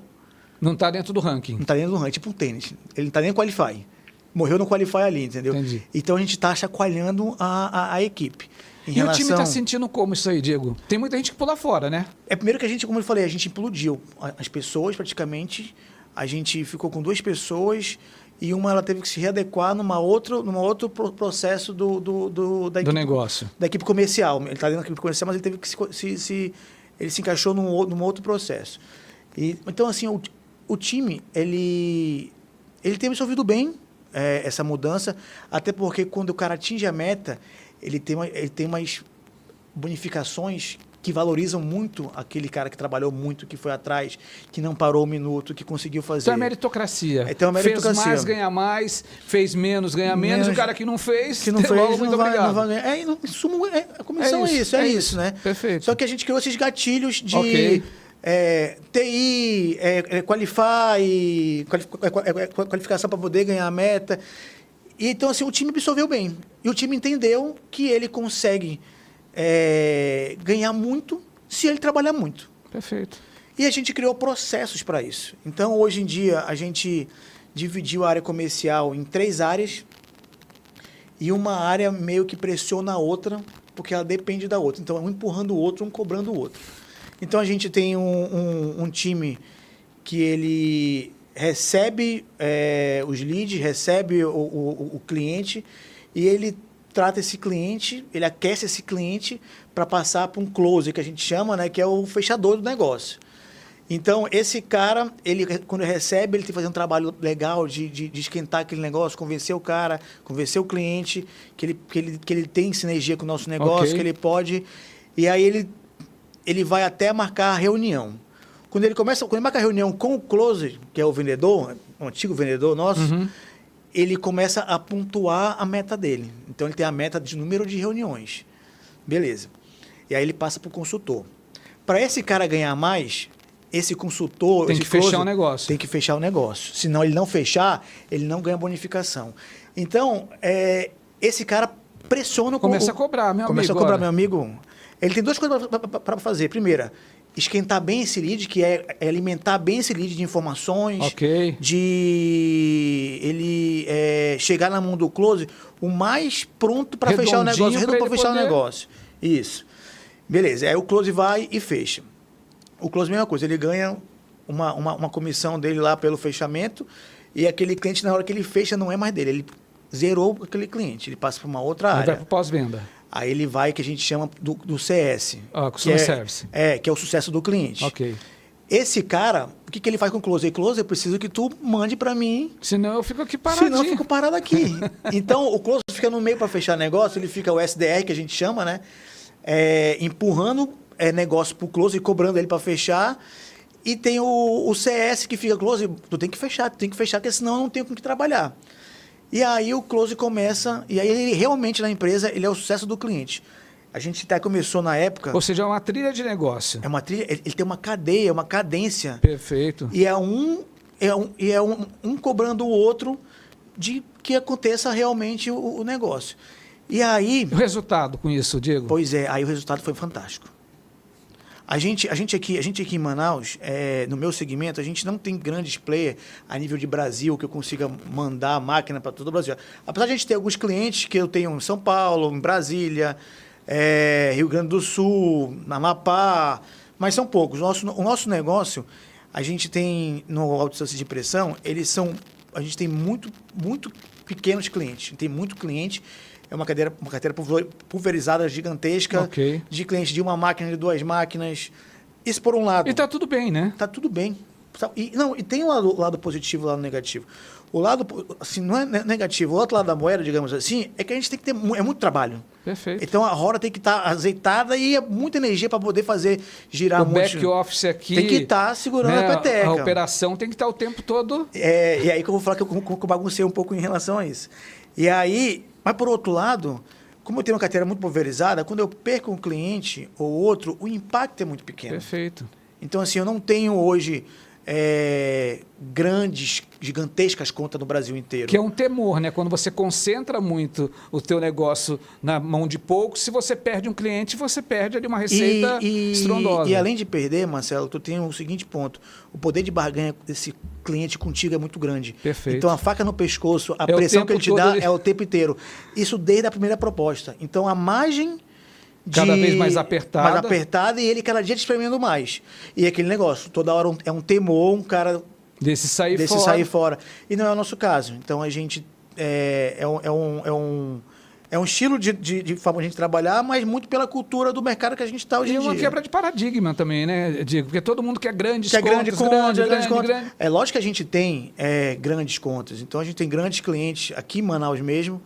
Speaker 1: Não está dentro do ranking.
Speaker 2: Não está dentro do ranking, tipo um tênis. Ele não está nem no Qualify. Morreu no Qualify ali, entendeu?
Speaker 1: Entendi.
Speaker 2: Então, a gente está chacoalhando a equipe.
Speaker 1: E o time está sentindo como isso aí, Diego? Tem muita gente que pula fora, né?
Speaker 2: Primeiro que a gente, como eu falei, a gente implodiu as pessoas praticamente. A gente ficou com 2 pessoas e uma ela teve que se readequar numa outro processo da equipe,
Speaker 1: negócio.
Speaker 2: Da equipe comercial. Ele está dentro da equipe comercial, mas ele teve que ele se encaixou num outro processo. Então, assim, o time, ele tem absorvido bem essa mudança, até porque quando o cara atinge a meta, ele tem umas bonificações que valorizam muito aquele cara que trabalhou muito, que foi atrás, que não parou um minuto, que conseguiu fazer.
Speaker 1: Então é meritocracia.
Speaker 2: Meritocracia.
Speaker 1: Fez mais, ganha mais, fez menos, ganha menos. O cara que não fez,
Speaker 2: muito obrigado. Não vai ganhar. Em sumo, a comissão é isso, né?
Speaker 1: Perfeito.
Speaker 2: Só que a gente criou esses gatilhos de TI, qualificação para poder ganhar a meta. E, então, assim, o time absorveu bem. E o time entendeu que ele consegue ganhar muito se ele trabalhar muito.
Speaker 1: Perfeito.
Speaker 2: E a gente criou processos para isso. Então, hoje em dia, a gente dividiu a área comercial em 3 áreas e uma área meio que pressiona a outra, porque ela depende da outra. Então, um empurrando o outro, um cobrando o outro. Então, a gente tem um time que ele recebe os leads, recebe o cliente e ele trata esse cliente, ele aquece esse cliente para passar para um close, que a gente chama, né, que é o fechador do negócio. Então, esse cara, quando ele recebe, ele tem que fazer um trabalho legal de esquentar aquele negócio, convencer o cara, convencer o cliente que ele tem sinergia com o nosso negócio, que ele pode... E aí ele vai até marcar a reunião. Quando ele marca a reunião com o closer, que é o vendedor, o antigo vendedor nosso, ele começa a pontuar a meta dele. Então, ele tem a meta de número de reuniões. Beleza. E aí ele passa para o consultor. Para esse cara ganhar mais, esse consultor...
Speaker 1: Tem que fechar o negócio.
Speaker 2: Tem que fechar o negócio. Senão, ele não fechar, ele não ganha bonificação. Então, esse cara pressiona...
Speaker 1: Começa a cobrar, meu amigo.
Speaker 2: Começa a cobrar, meu amigo. Ele tem 2 coisas para fazer. Primeira, esquentar bem esse lead, que é alimentar bem esse lead de informações, de ele chegar na mão do close o mais pronto para fechar o negócio, redondo para fechar o negócio. Isso. Beleza, aí o close vai e fecha. O close, mesma coisa, ele ganha uma comissão dele lá pelo fechamento e aquele cliente, na hora que ele fecha, não é mais dele, ele zerou aquele cliente, ele passa para uma outra área. Ele vai
Speaker 1: para o pós-venda.
Speaker 2: Aí ele vai, que a gente chama do CS.
Speaker 1: Customer Service.
Speaker 2: Que é o sucesso do cliente.
Speaker 1: Ok.
Speaker 2: Esse cara, o que ele faz com o closer? Closer, eu preciso que tu mande para mim.
Speaker 1: Senão eu fico aqui paradinho.
Speaker 2: Senão eu fico parado aqui. Então, o closer fica no meio para fechar negócio, ele fica o SDR, que a gente chama, né? Empurrando negócio pro closer e cobrando ele para fechar. E tem o CS que fica closer, tu tem que fechar, porque senão eu não tenho com que trabalhar. E aí o close começa, e aí ele realmente na empresa, ele é o sucesso do cliente. A gente até começou na época...
Speaker 1: Ou seja, é uma trilha de negócio.
Speaker 2: É uma trilha, ele tem uma cadeia, uma cadência.
Speaker 1: Perfeito.
Speaker 2: E é um cobrando o outro de que aconteça realmente o negócio. E aí...
Speaker 1: O resultado com isso, Diego?
Speaker 2: Pois é, aí o resultado foi fantástico. A gente aqui em Manaus, no meu segmento, a gente não tem grandes players a nível de Brasil que eu consiga mandar a máquina para todo o Brasil. Apesar de a gente ter alguns clientes que eu tenho em São Paulo, em Brasília, Rio Grande do Sul, na Amapá, mas são poucos. O nosso negócio, a gente tem no alto distância de pressão, a gente tem muito pequenos clientes. Tem muito cliente. É uma carteira pulverizada gigantesca, de clientes de uma máquina, de 2 máquinas. Isso por um lado.
Speaker 1: E está tudo bem, né?
Speaker 2: Está tudo bem. E tem um lado positivo e um lado negativo. O lado, assim, não é negativo. O outro lado da moeda, digamos assim, é que a gente tem que ter muito trabalho.
Speaker 1: Perfeito.
Speaker 2: Então a roda tem que estar azeitada e é muita energia para poder fazer girar
Speaker 1: o back office aqui.
Speaker 2: Tem que estar segurando a peteca.
Speaker 1: A operação tem que estar o tempo todo.
Speaker 2: E aí que eu vou falar que eu baguncei um pouco em relação a isso. E aí, mas por outro lado, como eu tenho uma carteira muito pulverizada, quando eu perco um cliente ou outro, o impacto é muito pequeno.
Speaker 1: Perfeito.
Speaker 2: Então, assim, eu não tenho hoje grandes, gigantescas contas no Brasil inteiro.
Speaker 1: Que é um temor, né? Quando você concentra muito o teu negócio na mão de poucos, se você perde um cliente, você perde ali uma receita estrondosa.
Speaker 2: E além de perder, Marcelo, tu tem o seguinte ponto. O poder de barganha desse cliente contigo é muito grande.
Speaker 1: Perfeito.
Speaker 2: Então, a faca no pescoço, a pressão que ele te dá é o tempo inteiro. Isso desde a primeira proposta. Então, a margem...
Speaker 1: Cada vez mais apertada.
Speaker 2: Mais apertada e ele cada dia te espremendo mais. E aquele negócio, toda hora é um temor, um cara...
Speaker 1: Desse sair
Speaker 2: fora. E não é o nosso caso. Então, a gente... É um estilo de forma de a gente trabalhar, mas muito pela cultura do mercado que a gente está hoje em dia.
Speaker 1: E uma quebra de paradigma também, né, Diego? Porque todo mundo quer grandes contas.
Speaker 2: Grande conta. É lógico que a gente tem grandes contas. Então, a gente tem grandes clientes aqui em Manaus mesmo.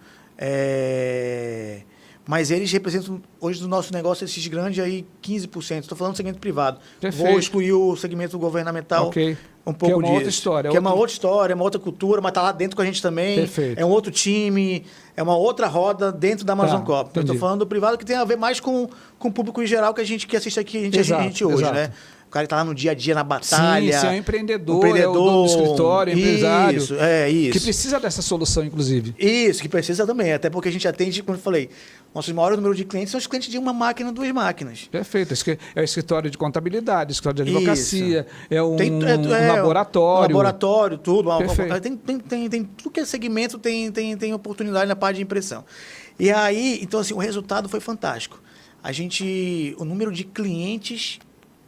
Speaker 2: Mas eles representam, hoje, do nosso negócio, esses grandes aí, 15%. Estou falando do segmento privado.
Speaker 1: Perfeito.
Speaker 2: Vou excluir o segmento governamental.
Speaker 1: Ok.
Speaker 2: Um pouco
Speaker 1: que é uma outra história.
Speaker 2: Que é uma outra história, é uma outra cultura, mas está lá dentro com a gente também.
Speaker 1: Perfeito.
Speaker 2: É um outro time, é uma outra roda dentro da Amazon Corp. Eu estou falando do privado que tem a ver mais com o público em geral que assiste aqui a gente hoje, né? O cara está lá no dia a dia, na batalha.
Speaker 1: Sim, você é um empreendedor, é o dono do escritório, empresário.
Speaker 2: Isso.
Speaker 1: Que precisa dessa solução, inclusive.
Speaker 2: Isso, que precisa também. Até porque a gente atende, como eu falei, nosso maior número de clientes são os clientes de uma máquina, 2 máquinas.
Speaker 1: Perfeito. É o escritório de contabilidade, escritório de advocacia,
Speaker 2: isso.
Speaker 1: É um laboratório.
Speaker 2: Um laboratório, tudo. Tem tudo que é segmento tem oportunidade na parte de impressão. E aí, então assim, o resultado foi fantástico. O número de clientes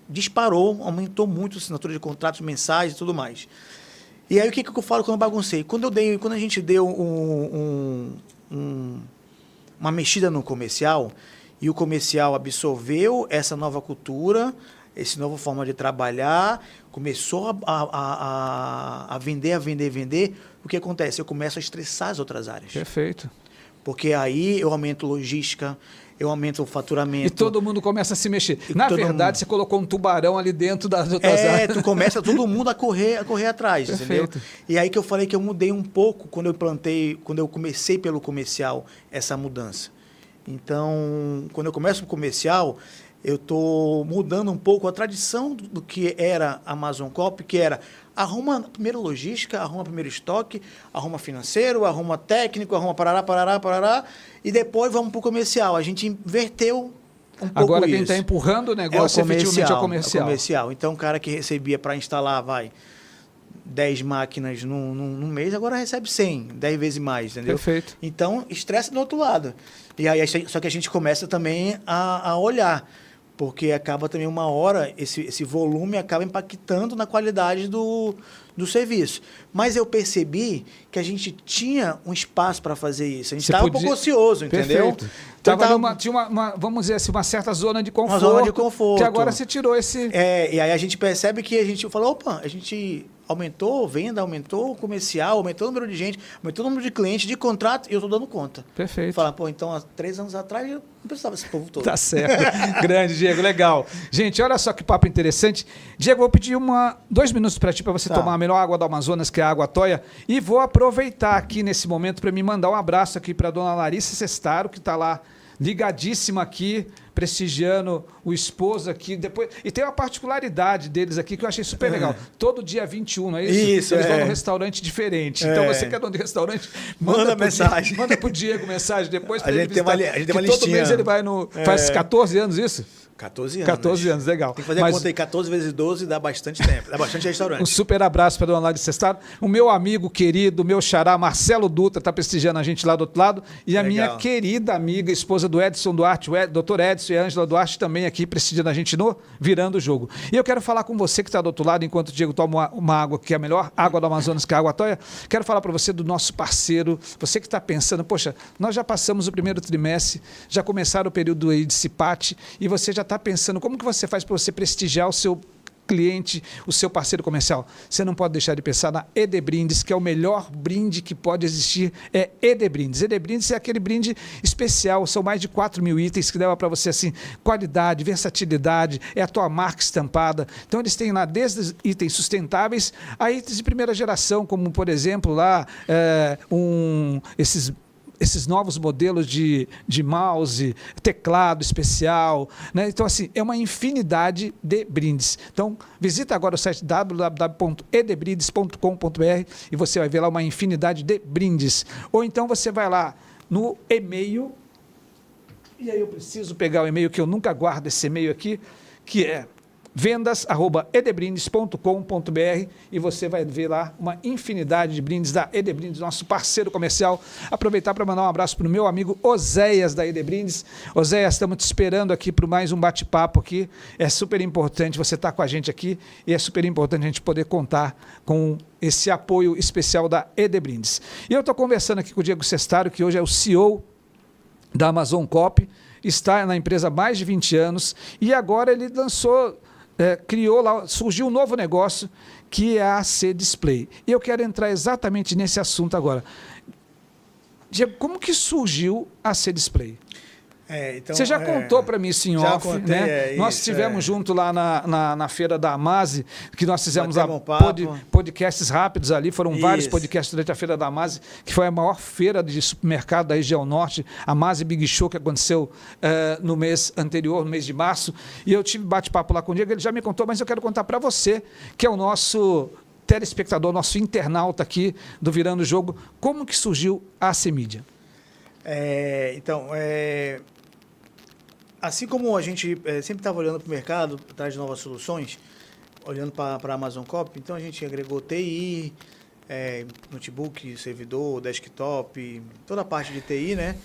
Speaker 2: disparou, aumentou muito a assinatura de contratos mensais e tudo mais. E aí o que eu falo quando eu baguncei? Quando a gente deu uma mexida no comercial e o comercial absorveu essa nova cultura, essa nova forma de trabalhar, começou a vender, o que acontece? Eu começo a estressar as outras áreas.
Speaker 1: Perfeito.
Speaker 2: Porque aí eu aumento logística, eu aumento o faturamento.
Speaker 1: E todo mundo começa a se mexer. Na verdade, você colocou um tubarão ali dentro das outras áreas.
Speaker 2: Começa todo mundo a correr atrás,
Speaker 1: Perfeito.
Speaker 2: Entendeu? E aí que eu falei que eu mudei um pouco quando eu comecei pelo comercial, essa mudança. Então, quando eu começo o comercial, eu estou mudando um pouco a tradição do que era a Amazon Corp, que era arruma primeiro logística, arruma primeiro estoque, arruma financeiro, arruma técnico, arruma parará, e depois vamos para o comercial. A gente inverteu um pouco
Speaker 1: Agora
Speaker 2: isso.
Speaker 1: Quem está empurrando o negócio efetivamente é o comercial.
Speaker 2: É o comercial. Então, o cara que recebia para instalar, 10 máquinas num mês, agora recebe 100, 10 vezes mais, entendeu?
Speaker 1: Perfeito.
Speaker 2: Então, estressa do outro lado. E aí, só que a gente começa também a olhar, porque acaba também uma hora, esse volume acaba impactando na qualidade do serviço. Mas eu percebi que a gente tinha um espaço para fazer isso. A gente estava um pouco ocioso, entendeu?
Speaker 1: Perfeito. Tinha uma, vamos dizer assim, uma certa zona de conforto.
Speaker 2: Uma zona de conforto.
Speaker 1: Que agora você tirou esse...
Speaker 2: E aí a gente percebe que a gente falou, opa, a gente aumentou venda, aumentou o comercial, aumentou o número de gente, aumentou o número de clientes, de contrato, e eu estou dando conta.
Speaker 1: Perfeito.
Speaker 2: Falar, então, há 3 anos atrás, eu não precisava desse povo todo.
Speaker 1: Tá certo. Grande, Diego, legal. Gente, olha só que papo interessante. Diego, vou pedir 2 minutos para ti, para você tomar a melhor água do Amazonas, que é a água Toia, e vou aproveitar aqui nesse momento para me mandar um abraço aqui para a dona Larissa Sestaro, que está lá ligadíssima aqui, prestigiando o esposo aqui. Depois, e tem uma particularidade deles aqui que eu achei super legal. Todo dia 21, não é isso?
Speaker 2: Isso,
Speaker 1: eles vão num restaurante diferente. Então, você que é dono de restaurante,
Speaker 2: manda mensagem.
Speaker 1: Manda pro Diego mensagem depois.
Speaker 2: A gente tem uma listinha.
Speaker 1: Todo mês ele vai no... Faz 14 anos isso?
Speaker 2: 14 anos.
Speaker 1: 14 anos, legal.
Speaker 2: Tem que fazer a conta aí, 14 vezes 12 dá bastante tempo, dá bastante restaurante.
Speaker 1: Um super abraço para a dona Larissa Sestaro. O meu amigo querido, meu xará, Marcelo Dutra, está prestigiando a gente lá do outro lado. E a minha querida amiga, esposa do Edson Duarte, o doutor Edson e a Ângela Duarte, também aqui prestigiando a gente no Virando o Jogo. E eu quero falar com você que está do outro lado, enquanto o Diego toma uma água que é a melhor água do Amazonas, que é a água Toia. Quero falar para você do nosso parceiro, você que está pensando, poxa, nós já passamos o primeiro trimestre, já começaram o período aí de CIPAT, e você já está pensando como que você faz para você prestigiar o seu cliente, o seu parceiro comercial. Você não pode deixar de pensar na ED Brindes, que é o melhor brinde que pode existir, é ED Brindes. ED Brindes é aquele brinde especial, são mais de 4.000 itens que leva para você assim, qualidade, versatilidade, é a tua marca estampada. Então eles têm lá desde itens sustentáveis a itens de primeira geração, como por exemplo lá esses novos modelos de mouse, teclado especial, né? Então, assim, é uma infinidade de brindes. Então, visita agora o site www.edbrindes.com.br e você vai ver lá uma infinidade de brindes. Ou então você vai lá no e-mail, e aí eu preciso pegar o e-mail, que eu nunca guardo esse e-mail aqui, que é vendas@edbrindes.com.br e você vai ver lá uma infinidade de brindes da ED Brindes, nosso parceiro comercial. Aproveitar para mandar um abraço para o meu amigo Oséias da ED Brindes. Oséias, estamos te esperando aqui para mais um bate-papo aqui. É super importante você estar com a gente aqui e é super importante a gente poder contar com esse apoio especial da ED Brindes. E eu estou conversando aqui com o Diego Sestaro, que hoje é o CEO da Amazon Cop, está na empresa há mais de 20 anos e agora ele criou lá, surgiu um novo negócio que é a AC Display. E eu quero entrar exatamente nesse assunto agora. Diego, como que surgiu a AC Display?
Speaker 2: Então,
Speaker 1: você já contou para mim isso em off,
Speaker 2: contei,
Speaker 1: né? Nós estivemos junto lá na feira da Amase, que nós fizemos podcasts rápidos ali, foram vários podcasts durante a feira da Amase, que foi a maior feira de supermercado da região norte, a Amase Big Show, que aconteceu no mês anterior, no mês de março, e eu tive bate-papo lá com o Diego, ele já me contou, mas eu quero contar para você, que é o nosso telespectador, nosso internauta aqui do Virando o Jogo, como que surgiu a AC Mídia?
Speaker 2: Assim como a gente sempre estava olhando para o mercado, atrás de novas soluções, olhando para a Amazon Cop, então a gente agregou TI, notebook, servidor, desktop, toda a parte de TI, né?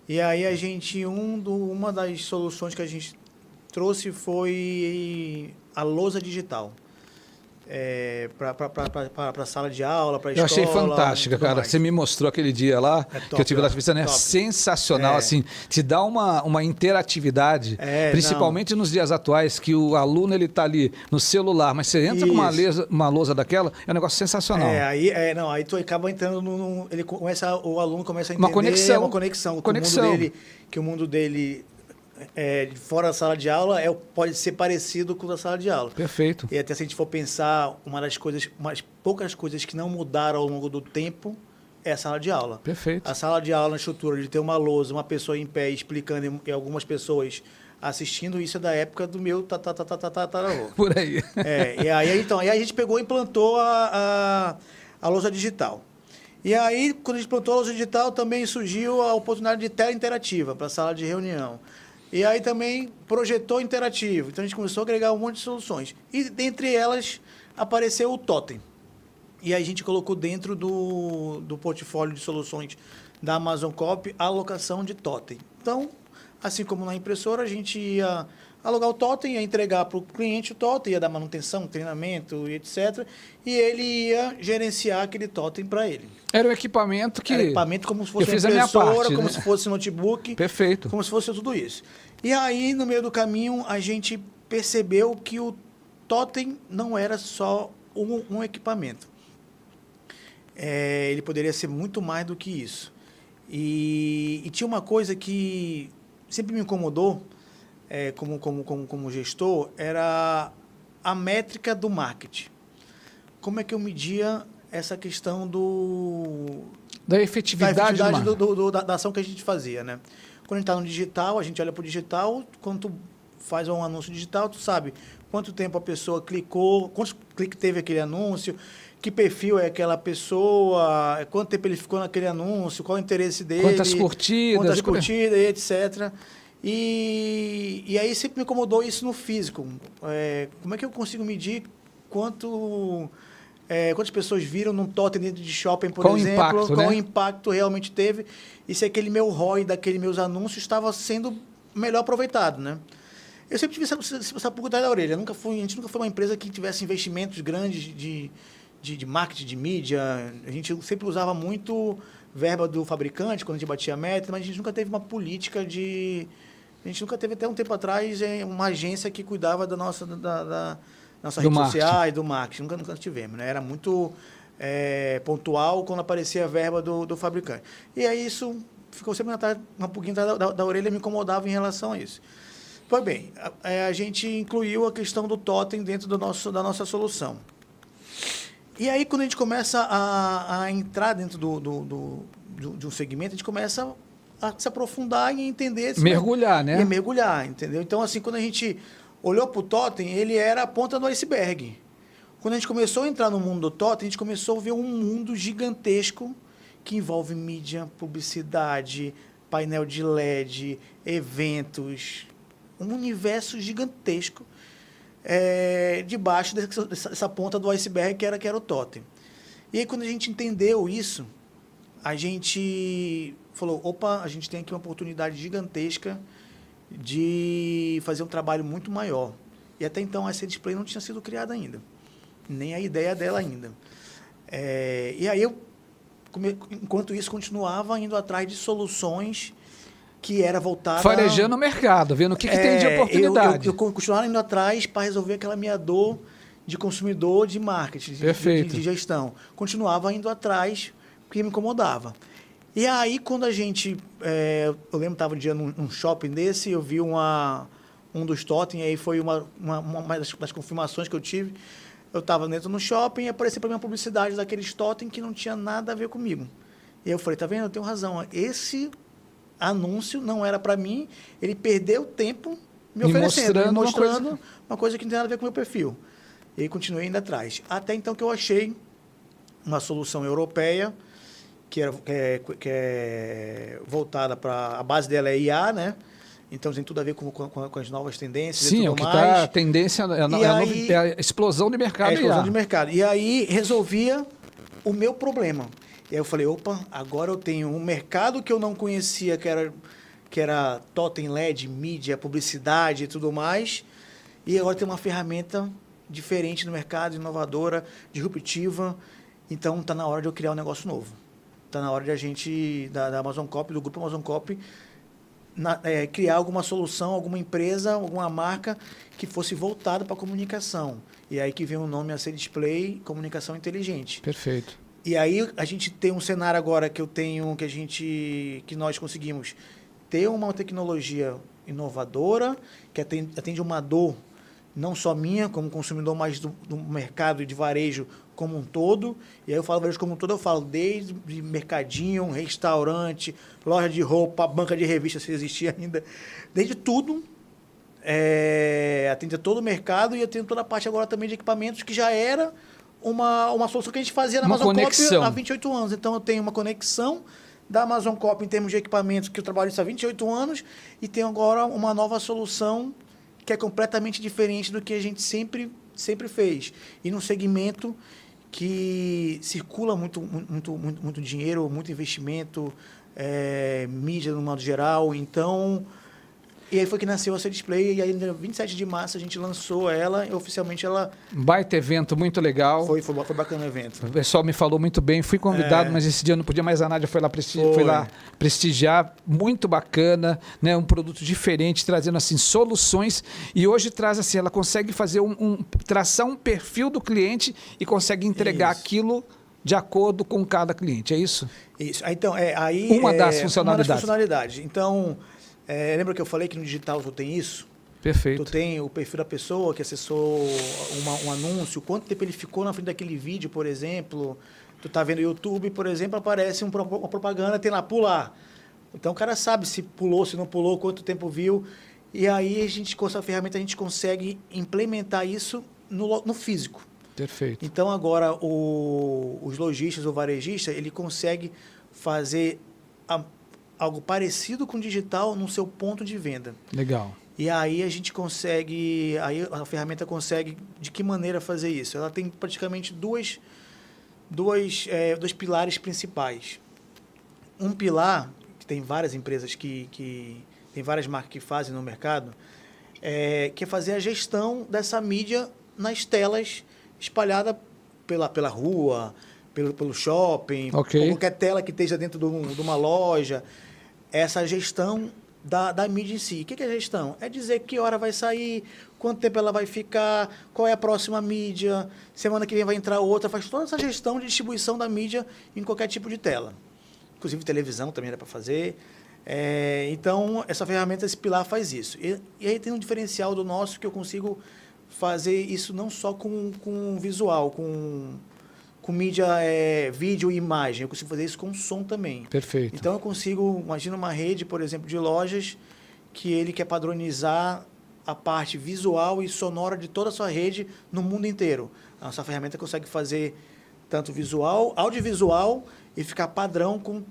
Speaker 2: E aí a gente, uma das soluções que a gente trouxe foi a lousa digital. Para a sala de aula, para a escola.
Speaker 1: Eu achei fantástica, cara.
Speaker 2: Mais.
Speaker 1: você me mostrou aquele dia lá, top, que eu tive lá visitando, é sensacional, assim, te dá uma interatividade, principalmente nos dias atuais, que o aluno ele tá ali no celular, mas você entra com uma lousa daquela, é um negócio sensacional.
Speaker 2: Aí tu acaba entrando o aluno começa a entender uma conexão. Que o mundo dele fora da sala de aula pode ser parecido com o da sala de aula.
Speaker 1: Perfeito.
Speaker 2: E até se a gente for pensar, umas poucas coisas que não mudaram ao longo do tempo é a sala de aula.
Speaker 1: Perfeito.
Speaker 2: A sala de aula, na estrutura de ter uma lousa, uma pessoa em pé explicando e algumas pessoas assistindo, isso é da época do meu tataravô.
Speaker 1: Por aí.
Speaker 2: E aí a gente pegou e implantou a lousa digital. E aí, quando a gente implantou a lousa digital, também surgiu a oportunidade de tela interativa para a sala de reunião. E aí também projetor interativo. Então a gente começou a agregar um monte de soluções. E dentre elas apareceu o Totem. E aí a gente colocou dentro do portfólio de soluções da Amazon Cop a alocação de Totem. Então, assim como na impressora, a gente ia alugar o Totem, ia entregar para o cliente o Totem, ia dar manutenção, treinamento e etc. E ele ia gerenciar aquele Totem para ele.
Speaker 1: Era um equipamento que...
Speaker 2: Era equipamento como se fosse uma impressora, como se fosse notebook.
Speaker 1: Perfeito.
Speaker 2: Como se fosse tudo isso. E aí, no meio do caminho, a gente percebeu que o Totem não era só um equipamento. Ele poderia ser muito mais do que isso. E tinha uma coisa que sempre me incomodou, como gestor, era a métrica do marketing. Como é que eu media essa questão
Speaker 1: da efetividade
Speaker 2: da ação que a gente fazia, né? Quando a gente está no digital, a gente olha para o digital, quando tu faz um anúncio digital, tu sabe quanto tempo a pessoa clicou, quantos cliques teve aquele anúncio, que perfil é aquela pessoa, quanto tempo ele ficou naquele anúncio, qual o interesse dele,
Speaker 1: quantas curtidas,
Speaker 2: etc. E aí sempre me incomodou isso no físico. Como é que eu consigo medir quantas pessoas viram num totem dentro de shopping, por exemplo, qual impacto realmente teve e se aquele meu ROI daqueles meus anúncios estava sendo melhor aproveitado, né? Eu sempre tive essa pulga atrás da orelha. A gente nunca foi uma empresa que tivesse investimentos grandes de marketing, de mídia. A gente sempre usava muito verba do fabricante quando a gente batia a meta, mas a gente nunca teve uma política A gente nunca teve, até um tempo atrás, uma agência que cuidava da nossas redes sociais, do marketing. Nunca tivemos, né? Era muito pontual quando aparecia a verba do fabricante. E aí isso ficou sempre um pouquinho da orelha, me incomodava em relação a isso. Pois bem, a gente incluiu a questão do totem dentro da nossa solução. E aí, quando a gente começa a entrar dentro de um segmento, a gente começa a se aprofundar e entender...
Speaker 1: Mergulhar, né?
Speaker 2: E mergulhar, entendeu? Então, assim, quando a gente olhou para o totem, ele era a ponta do iceberg. Quando a gente começou a entrar no mundo do totem, a gente começou a ver um mundo gigantesco que envolve mídia, publicidade, painel de LED, eventos, um universo gigantesco debaixo dessa ponta do iceberg que era o totem. E aí, quando a gente entendeu isso, a gente falou, opa, a gente tem aqui uma oportunidade gigantesca de fazer um trabalho muito maior. E até então a IC Display não tinha sido criada ainda, nem a ideia dela ainda. E aí eu, enquanto isso, continuava indo atrás de soluções que era voltada...
Speaker 1: Farejando o mercado, vendo o que tem de oportunidade.
Speaker 2: Eu continuava indo atrás para resolver aquela minha dor de consumidor, de marketing, de gestão. Continuava indo atrás porque me incomodava. E aí, quando a gente... eu lembro que estava um dia num shopping desse, eu vi um dos totem, aí foi uma das confirmações que eu tive. Eu estava dentro no shopping e apareceu para mim uma publicidade daqueles totem que não tinha nada a ver comigo. E eu falei, tá vendo? Eu tenho razão. Esse anúncio não era para mim, ele perdeu tempo me oferecendo, me mostrando uma coisa que não tem nada a ver com o meu perfil. E aí continuei indo atrás. Até então que eu achei uma solução europeia, que é voltada para... A base dela é IA, né? Então tem tudo a ver com as novas tendências.
Speaker 1: Sim,
Speaker 2: e tudo
Speaker 1: o que
Speaker 2: mais.
Speaker 1: está a tendência é a explosão de mercado.
Speaker 2: Explosão de mercado. E aí resolvia o meu problema. E aí eu falei, opa, agora eu tenho um mercado que eu não conhecia, que era totem LED, mídia, publicidade e tudo mais. E agora tem uma ferramenta diferente no mercado, inovadora, disruptiva. Então está na hora de eu criar um negócio novo. Está na hora de a gente, da Amazon Copy, do grupo Amazon Copy, criar alguma solução, alguma empresa, alguma marca que fosse voltada para a comunicação. E aí que vem o nome IC Display, Comunicação Inteligente.
Speaker 1: Perfeito.
Speaker 2: E aí a gente tem um cenário agora que nós conseguimos ter uma tecnologia inovadora, que atende uma dor não só minha como consumidor, mas do mercado de varejo como um todo. E aí eu falo varejo como um todo, eu falo desde mercadinho, restaurante, loja de roupa, banca de revista, se existia ainda, desde tudo. Atende a todo o mercado e atende toda a parte agora também de equipamentos, que já era uma solução que a gente fazia na Amazon Copy há 28 anos. Então, eu tenho uma conexão da Amazon Copy em termos de equipamentos, que eu trabalho isso há 28 anos, e tenho agora uma nova solução que é completamente diferente do que a gente sempre fez. E num segmento que circula muito dinheiro, muito investimento, mídia no modo geral. Então... E aí foi que nasceu a IC Display, e aí no 27 de março a gente lançou ela, e oficialmente ela...
Speaker 1: Baita evento, muito legal.
Speaker 2: Foi bacana o evento.
Speaker 1: O pessoal me falou muito bem, fui convidado, mas esse dia eu não podia mais, a Nádia foi lá prestigiar, muito bacana, né? Um produto diferente, trazendo assim soluções, e hoje traz assim, ela consegue fazer traçar um perfil do cliente e consegue entregar aquilo de acordo com cada cliente, é isso?
Speaker 2: Isso, então,
Speaker 1: uma das funcionalidades.
Speaker 2: Então... lembra que eu falei que no digital tu tem isso?
Speaker 1: Perfeito.
Speaker 2: Tu tem o perfil da pessoa que acessou um anúncio, quanto tempo ele ficou na frente daquele vídeo, por exemplo. Tu tá vendo o YouTube, por exemplo, aparece uma propaganda, tem lá, pular. Então o cara sabe se pulou, se não pulou, quanto tempo viu. E aí com essa ferramenta a gente consegue implementar isso no físico.
Speaker 1: Perfeito.
Speaker 2: Então agora os lojistas, o varejista, ele consegue fazer algo parecido com o digital no seu ponto de venda.
Speaker 1: Legal.
Speaker 2: E aí a gente consegue, aí a ferramenta consegue de que maneira fazer isso? Ela tem praticamente dois pilares principais. Um pilar, que tem várias empresas tem várias marcas que fazem no mercado, que é fazer a gestão dessa mídia nas telas espalhada pela rua, pelo shopping,
Speaker 1: okay.
Speaker 2: qualquer tela que esteja dentro de uma loja. Essa gestão da mídia em si. O que é gestão? É dizer que hora vai sair, quanto tempo ela vai ficar, qual é a próxima mídia, semana que vem vai entrar outra, faz toda essa gestão de distribuição da mídia em qualquer tipo de tela. Inclusive televisão também dá para fazer. Então, essa ferramenta, esse pilar faz isso. E aí tem um diferencial do nosso que eu consigo fazer isso não só com visual, com mídia, vídeo e imagem. Eu consigo fazer isso com som também.
Speaker 1: Perfeito.
Speaker 2: Então, eu consigo, imagina uma rede, por exemplo, de lojas, que ele quer padronizar a parte visual e sonora de toda a sua rede no mundo inteiro. A nossa ferramenta consegue fazer tanto visual, audiovisual e ficar padrão com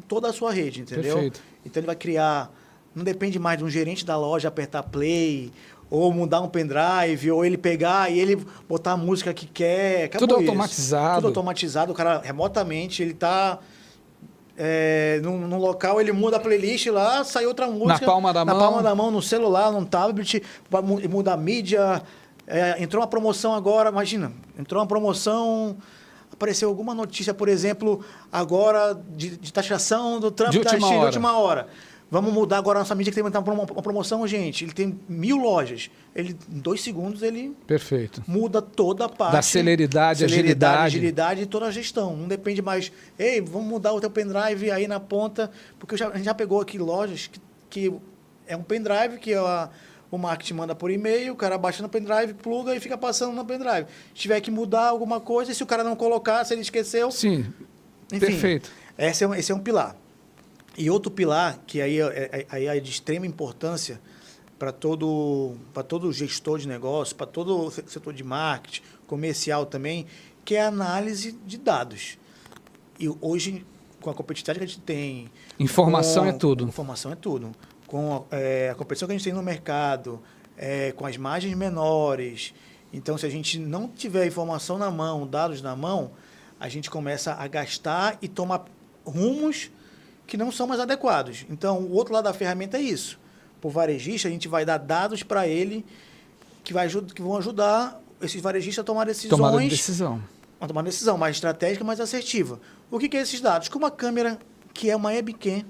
Speaker 2: toda a sua rede, entendeu?
Speaker 1: Perfeito.
Speaker 2: Então, ele vai criar... Não depende mais de um gerente da loja apertar play, ou mudar um pendrive, ou ele pegar e ele botar a música que quer.
Speaker 1: Tudo automatizado.
Speaker 2: Tudo automatizado. O cara, remotamente, ele está num local, ele muda a playlist lá, sai outra música.
Speaker 1: Na palma da mão.
Speaker 2: Na palma da mão, no celular, no tablet, muda a mídia. Entrou uma promoção agora, imagina, entrou uma promoção... Apareceu alguma notícia, por exemplo, agora de taxação do Trump da China de última hora. Vamos mudar agora a nossa mídia, que tem uma promoção, gente. Ele tem 1000 lojas. Ele, em 2 segundos, ele
Speaker 1: Perfeito.
Speaker 2: Muda toda a parte.
Speaker 1: Da celeridade,
Speaker 2: agilidade e toda a gestão. Não depende mais, ei, vamos mudar o teu pendrive aí na ponta. Porque a gente já pegou aqui lojas que é um pendrive, que o marketing manda por e-mail, o cara baixa no pendrive, pluga e fica passando no pendrive. Se tiver que mudar alguma coisa, e se o cara não colocar, se ele esqueceu...
Speaker 1: Sim, enfim, perfeito.
Speaker 2: Esse é um pilar. E outro pilar, que aí é de extrema importância para todo gestor de negócio, para todo o setor de marketing, comercial também, que é a análise de dados. E hoje, com a competitividade que a gente tem...
Speaker 1: Informação é tudo.
Speaker 2: Informação é tudo. Com a competição que a gente tem no mercado, com as margens menores. Então, se a gente não tiver informação na mão, dados na mão, a gente começa a gastar e tomar rumos que não são mais adequados. Então, o outro lado da ferramenta é isso. Para o varejista, a gente vai dar dados para ele que vão ajudar esses varejistas a tomar decisões.
Speaker 1: Tomar decisão.
Speaker 2: A tomar uma decisão mais estratégica, mais assertiva. O que é esses dados? Com uma câmera que é uma webcam,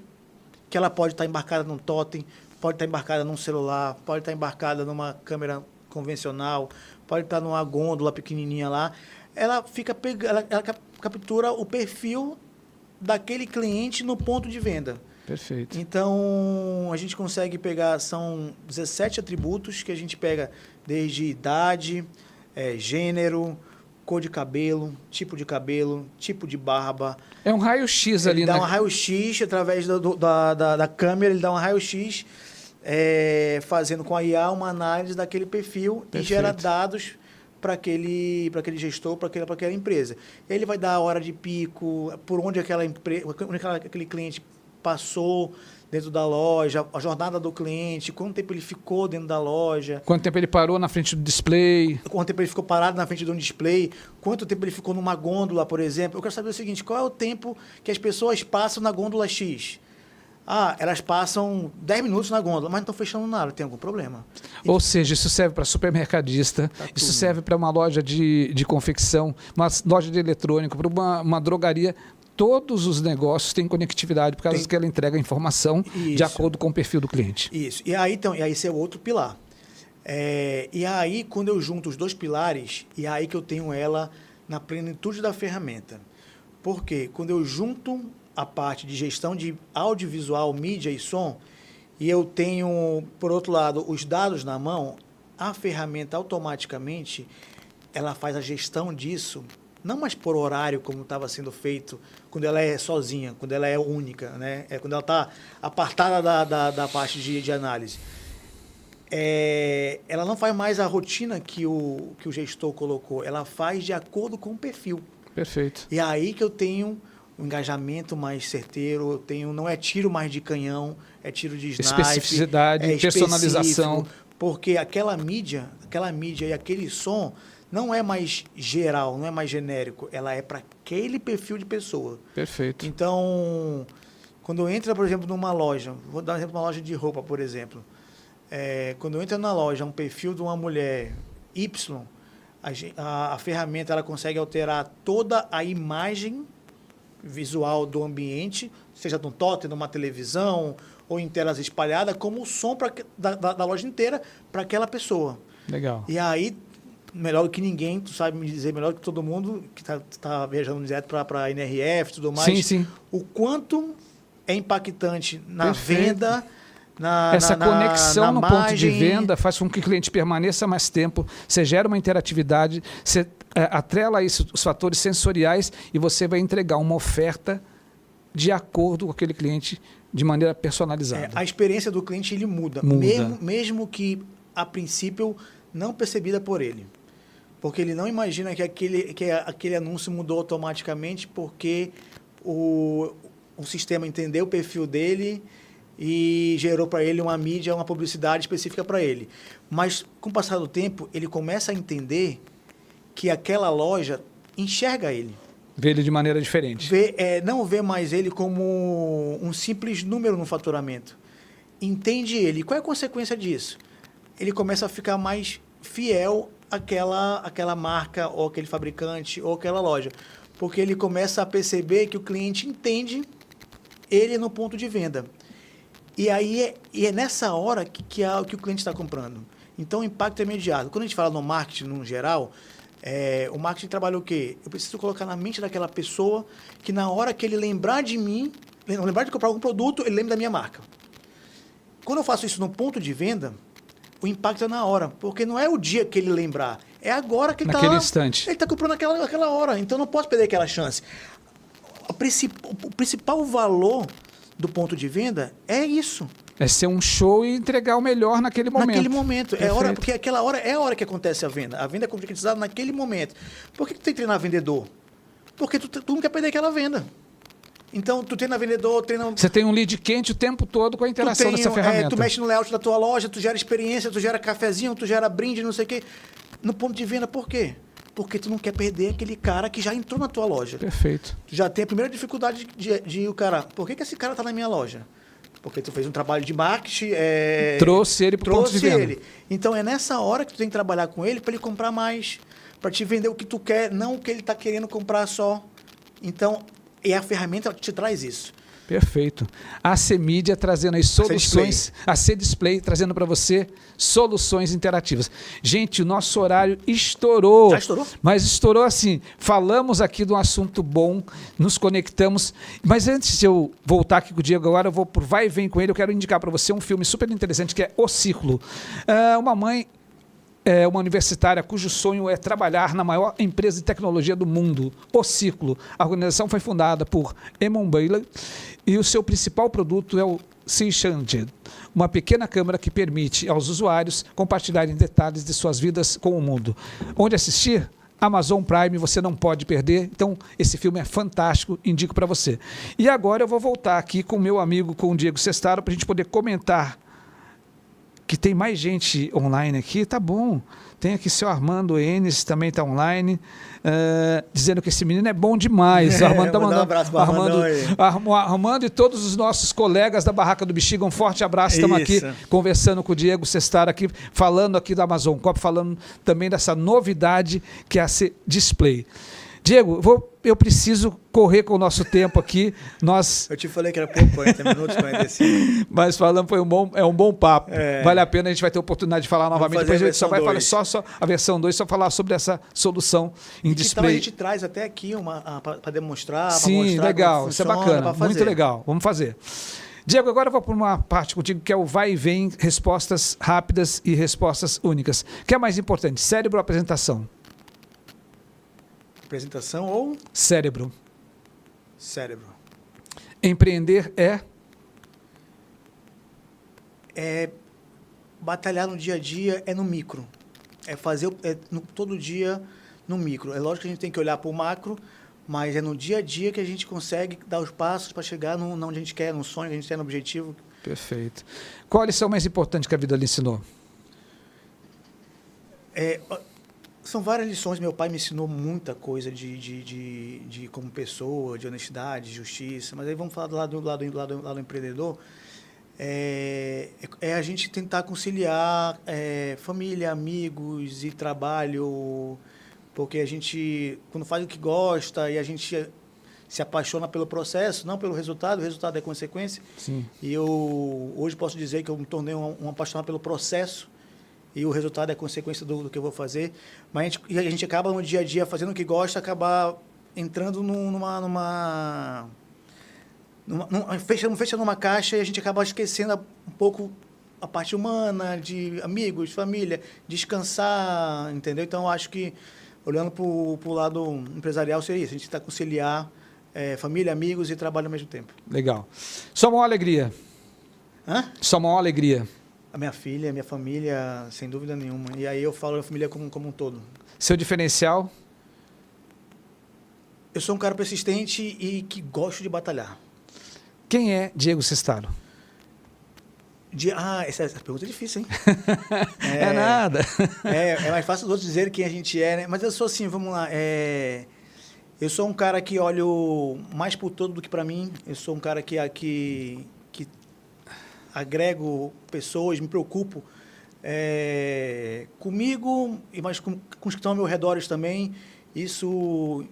Speaker 2: que ela pode estar embarcada num totem, pode estar embarcada num celular, pode estar embarcada numa câmera convencional, pode estar numa gôndola pequenininha lá. Ela captura o perfil daquele cliente no ponto de venda.
Speaker 1: Perfeito.
Speaker 2: Então, a gente consegue pegar, são 17 atributos que a gente pega desde idade, gênero, cor de cabelo, tipo de barba.
Speaker 1: É um raio-x ali,
Speaker 2: né? Ele dá um raio-x através da câmera, ele dá um raio-x fazendo com a IA uma análise daquele perfil. Perfeito. E gera dados para aquele gestor, para aquela empresa. Ele vai dar a hora de pico, por onde aquele cliente passou dentro da loja, a jornada do cliente, quanto tempo ele ficou dentro da loja.
Speaker 1: Quanto tempo ele parou na frente do display.
Speaker 2: Quanto tempo ele ficou parado na frente de um display. Quanto tempo ele ficou numa gôndola, por exemplo. Eu quero saber o seguinte, qual é o tempo que as pessoas passam na gôndola X? Elas passam 10 minutos na gôndola, mas não estão fechando nada, tem algum problema.
Speaker 1: Ou seja, isso serve para supermercadista, isso serve para uma loja de confecção, uma loja de eletrônico, para uma drogaria. Todos os negócios têm conectividade por causa que ela entrega a informação de acordo com o perfil do cliente.
Speaker 2: Isso. E aí esse é o outro pilar. E aí, quando eu junto os dois pilares, e aí que eu tenho ela na plenitude da ferramenta. Por quê? Quando eu junto a parte de gestão de audiovisual, mídia e som, e eu tenho, por outro lado, os dados na mão, a ferramenta automaticamente ela faz a gestão disso, não mais por horário, como estava sendo feito quando ela é sozinha, quando ela é única, né? Quando ela está apartada da parte de análise. Ela não faz mais a rotina que o gestor colocou, ela faz de acordo com o perfil.
Speaker 1: Perfeito.
Speaker 2: E é aí que eu tenho um engajamento mais certeiro, não é tiro mais de canhão, é tiro de sniper.
Speaker 1: Especificidade, personalização.
Speaker 2: Porque aquela mídia e aquele som não é mais geral, não é mais genérico, ela é para aquele perfil de pessoa.
Speaker 1: Perfeito.
Speaker 2: Então, quando eu entro, por exemplo, numa loja, vou dar um exemplo de uma loja de roupa, por exemplo. Quando eu entro na loja, um perfil de uma mulher Y, a ferramenta ela consegue alterar toda a imagem visual do ambiente, seja num totem, numa televisão ou em telas espalhadas, como o som da loja inteira para aquela pessoa.
Speaker 1: Legal.
Speaker 2: E aí, melhor do que ninguém, tu sabe me dizer melhor que todo mundo que tá viajando direto para a NRF e tudo mais,
Speaker 1: Sim, sim.
Speaker 2: o quanto é impactante na
Speaker 1: Perfeito.
Speaker 2: venda,
Speaker 1: Essa conexão no ponto de
Speaker 2: margem.
Speaker 1: venda faz com que o cliente permaneça mais tempo, você gera uma interatividade, você atrela isso, os fatores sensoriais e você vai entregar uma oferta de acordo com aquele cliente de maneira personalizada.
Speaker 2: A experiência do cliente ele muda. Mesmo que a princípio não percebida por ele. Porque ele não imagina que aquele anúncio mudou automaticamente porque o sistema entendeu o perfil dele e gerou para ele uma mídia, uma publicidade específica para ele. Mas, com o passar do tempo, ele começa a entender que aquela loja enxerga ele.
Speaker 1: Vê ele de maneira diferente.
Speaker 2: Não vê mais ele como um simples número no faturamento. Entende ele. Qual é a consequência disso? Ele começa a ficar mais fiel àquela marca, ou aquele fabricante, ou aquela loja. Porque ele começa a perceber que o cliente entende ele no ponto de venda. E aí é nessa hora que o cliente está comprando. Então, o impacto é imediato. Quando a gente fala no marketing, no geral, o marketing trabalha o quê? Eu preciso colocar na mente daquela pessoa que na hora que ele lembrar de mim, lembrar de comprar algum produto, ele lembra da minha marca. Quando eu faço isso no ponto de venda, o impacto é na hora. Porque não é o dia que ele lembrar, é agora que ele está...
Speaker 1: Naquele instante.
Speaker 2: Ele está comprando naquela hora. Então, eu não posso perder aquela chance. O principal valor do ponto de venda é isso.
Speaker 1: É ser um show e entregar o melhor naquele momento.
Speaker 2: Naquele momento. Porque aquela hora é a hora que acontece a venda. A venda é concretizada naquele momento. Por que tu tem que treinar vendedor? Porque tu não quer perder aquela venda. Então, tu treina vendedor,
Speaker 1: Você tem um lead quente o tempo todo com a interação dessa ferramenta.
Speaker 2: Tu mexe no layout da tua loja, tu gera experiência, tu gera cafezinho, tu gera brinde, não sei o quê. No ponto de venda, por quê? Porque tu não quer perder aquele cara que já entrou na tua loja.
Speaker 1: Perfeito.
Speaker 2: Tu já tem a primeira dificuldade de o cara... Por que esse cara está na minha loja? Porque tu fez um trabalho de marketing...
Speaker 1: Trouxe ele para o ponto de venda.
Speaker 2: Então, é nessa hora que tu tem que trabalhar com ele para ele comprar mais. Para te vender o que tu quer, não o que ele está querendo comprar só. Então, é a ferramenta que te traz isso.
Speaker 1: Perfeito. A C-Mídia trazendo aí soluções, a C-Display trazendo para você soluções interativas. Gente, o nosso horário estourou.
Speaker 2: Já estourou?
Speaker 1: Mas estourou assim. Falamos aqui de um assunto bom, nos conectamos. Mas antes de eu voltar aqui com o Diego agora, eu vou por vai e vem com ele. Eu quero indicar para você um filme super interessante que é O Ciclo. Uma mãe... uma universitária cujo sonho é trabalhar na maior empresa de tecnologia do mundo, O Ciclo. A organização foi fundada por Eamon Bailey e o seu principal produto é o C-Change, uma pequena câmera que permite aos usuários compartilharem detalhes de suas vidas com o mundo. Onde assistir? Amazon Prime, você não pode perder. Então, esse filme é fantástico, indico para você. E agora eu vou voltar aqui com o meu amigo, com o Diego Sestaro, para a gente poder comentar que tem mais gente online aqui, tá bom. Tem aqui seu Armando Enes, também está online, dizendo que esse menino é bom demais. O Armando tá mandando
Speaker 2: um abraço para
Speaker 1: Armando e todos os nossos colegas da Barraca do Bexiga, um forte abraço. Estamos aqui conversando com o Diego Sestaro aqui, falando aqui da Amazon Coop, falando também dessa novidade que é a C-Display. Diego, eu preciso correr com o nosso tempo aqui.
Speaker 2: Eu te falei que era pouco, 40 minutos, 45.
Speaker 1: Mas falando, é um bom papo. Vale a pena, a gente vai ter oportunidade de falar novamente. Depois a gente só vai falar só a versão 2, só falar sobre essa solução em display.
Speaker 2: Então a gente traz até aqui para demonstrar.
Speaker 1: Sim,
Speaker 2: mostrar
Speaker 1: legal,
Speaker 2: como
Speaker 1: isso é
Speaker 2: funciona,
Speaker 1: bacana, muito legal. Vamos fazer. Diego, agora eu vou para uma parte contigo que é o vai e vem, respostas rápidas e respostas únicas. O que é mais importante, cérebro ou apresentação?
Speaker 2: Apresentação ou?
Speaker 1: Cérebro.
Speaker 2: Cérebro.
Speaker 1: Empreender
Speaker 2: é batalhar no dia a dia, é no micro. É fazer todo dia no micro. É lógico que a gente tem que olhar para o macro, mas é no dia a dia que a gente consegue dar os passos para chegar onde a gente quer, no sonho que a gente tem, no objetivo.
Speaker 1: Perfeito. Qual a lição mais importante que a vida lhe ensinou?
Speaker 2: São várias lições. Meu pai me ensinou muita coisa de como pessoa, de honestidade, de justiça. Mas aí vamos falar do lado empreendedor. É a gente tentar conciliar família, amigos e trabalho, porque a gente, quando faz o que gosta e a gente se apaixona pelo processo, não pelo resultado. O resultado é consequência.
Speaker 1: Sim.
Speaker 2: E eu hoje posso dizer que eu me tornei um apaixonado pelo processo e o resultado é consequência do que eu vou fazer. Mas a gente acaba no dia a dia fazendo o que gosta, acabar entrando fecha numa caixa e a gente acaba esquecendo um pouco a parte humana, de amigos, família, descansar, entendeu? Então, eu acho que, olhando para o lado empresarial, seria isso. A gente está conciliar família, amigos e trabalho ao mesmo tempo.
Speaker 1: Legal. Só uma alegria.
Speaker 2: Hã?
Speaker 1: Só uma alegria.
Speaker 2: A minha filha, a minha família, sem dúvida nenhuma. E aí eu falo a família como um todo.
Speaker 1: Seu diferencial?
Speaker 2: Eu sou um cara persistente e que gosto de batalhar.
Speaker 1: Quem é Diego Sestaro?
Speaker 2: Essa pergunta é difícil, hein?
Speaker 1: É nada.
Speaker 2: É mais fácil os outros dizerem quem a gente é, né? Mas eu sou assim, vamos lá. Eu sou um cara que olho mais por todo do que para mim. Eu sou um cara que agrego pessoas, me preocupo comigo, mas com os que estão ao meu redor também. Isso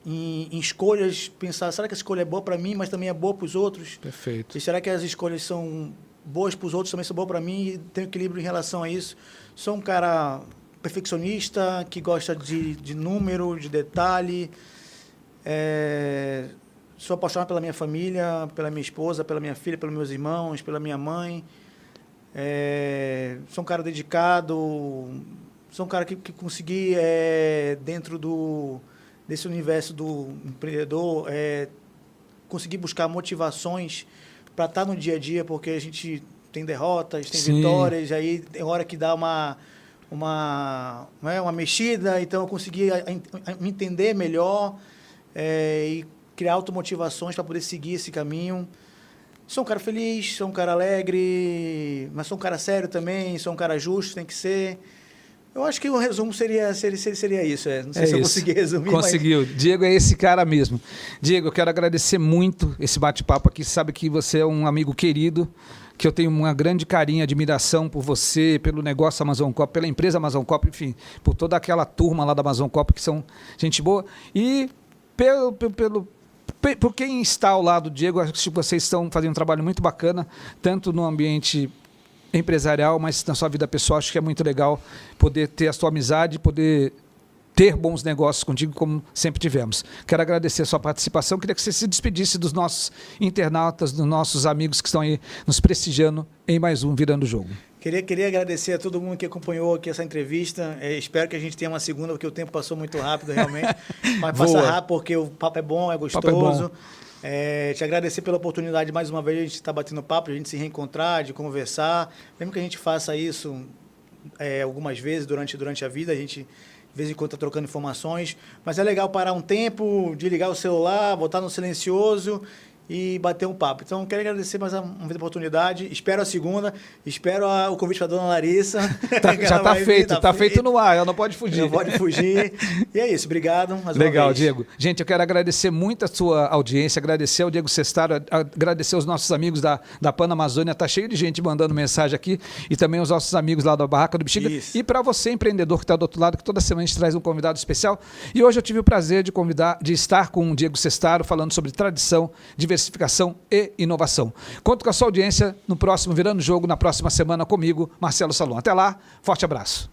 Speaker 2: em escolhas, pensar, será que a escolha é boa para mim, mas também é boa para os outros?
Speaker 1: Perfeito.
Speaker 2: E será que as escolhas são boas para os outros, também são boas para mim? E tenho equilíbrio em relação a isso. Sou um cara perfeccionista, que gosta de número, de detalhe. Sou apaixonado pela minha família, pela minha esposa, pela minha filha, pelos meus irmãos, pela minha mãe. Sou um cara dedicado. Sou um cara que consegui, dentro desse universo do empreendedor, conseguir buscar motivações para estar no dia a dia, porque a gente tem derrotas, tem
Speaker 1: Sim.
Speaker 2: vitórias, aí tem hora que dá uma mexida, então eu consegui me entender melhor e criar automotivações para poder seguir esse caminho. Sou um cara feliz, sou um cara alegre, mas sou um cara sério também, sou um cara justo, tem que ser. Eu acho que o resumo seria isso. Não sei se eu consegui resumir.
Speaker 1: Conseguiu. Mas... Diego é esse cara mesmo. Diego, eu quero agradecer muito esse bate-papo aqui. Você sabe que você é um amigo querido, que eu tenho uma grande carinho, admiração por você, pelo negócio Amazon Coop, pela empresa Amazon Coop, enfim, por toda aquela turma lá da Amazon Coop, que são gente boa. E por quem está ao lado do Diego, acho que vocês estão fazendo um trabalho muito bacana, tanto no ambiente empresarial, mas na sua vida pessoal. Acho que é muito legal poder ter a sua amizade, poder ter bons negócios contigo, como sempre tivemos. Quero agradecer a sua participação. Queria que você se despedisse dos nossos internautas, dos nossos amigos que estão aí nos prestigiando em mais um Virando o Jogo.
Speaker 2: Queria agradecer a todo mundo que acompanhou aqui essa entrevista. Espero que a gente tenha uma segunda, porque o tempo passou muito rápido, realmente. Mas passa rápido, porque o papo é bom, é gostoso.
Speaker 1: Papo é bom.
Speaker 2: Te agradecer pela oportunidade, mais uma vez, de a gente estar batendo papo, de a gente se reencontrar, de conversar. Mesmo que a gente faça isso algumas vezes durante a vida, a gente, de vez em quando, está trocando informações. Mas é legal parar um tempo, de ligar o celular, botar no silencioso e bater um papo. Então, quero agradecer mais uma vez a oportunidade. Espero a segunda. Espero o convite para a dona Larissa.
Speaker 1: Já está feito, está feito no ar. Ela não pode fugir.
Speaker 2: Não pode fugir. E é isso. Obrigado mais uma vez.
Speaker 1: Legal, Diego. Gente, eu quero agradecer muito a sua audiência, agradecer ao Diego Sestaro, agradecer aos nossos amigos da Pan Amazônia. Está cheio de gente mandando mensagem aqui. E também aos nossos amigos lá da Barraca do Bexiga. Isso. E para você, empreendedor que está do outro lado, que toda semana a gente traz um convidado especial. E hoje eu tive o prazer de estar com o Diego Sestaro, falando sobre tradição, diversificação e inovação. Conto com a sua audiência no próximo Virando o Jogo, na próxima semana comigo, Marcelo Salom. Até lá, forte abraço.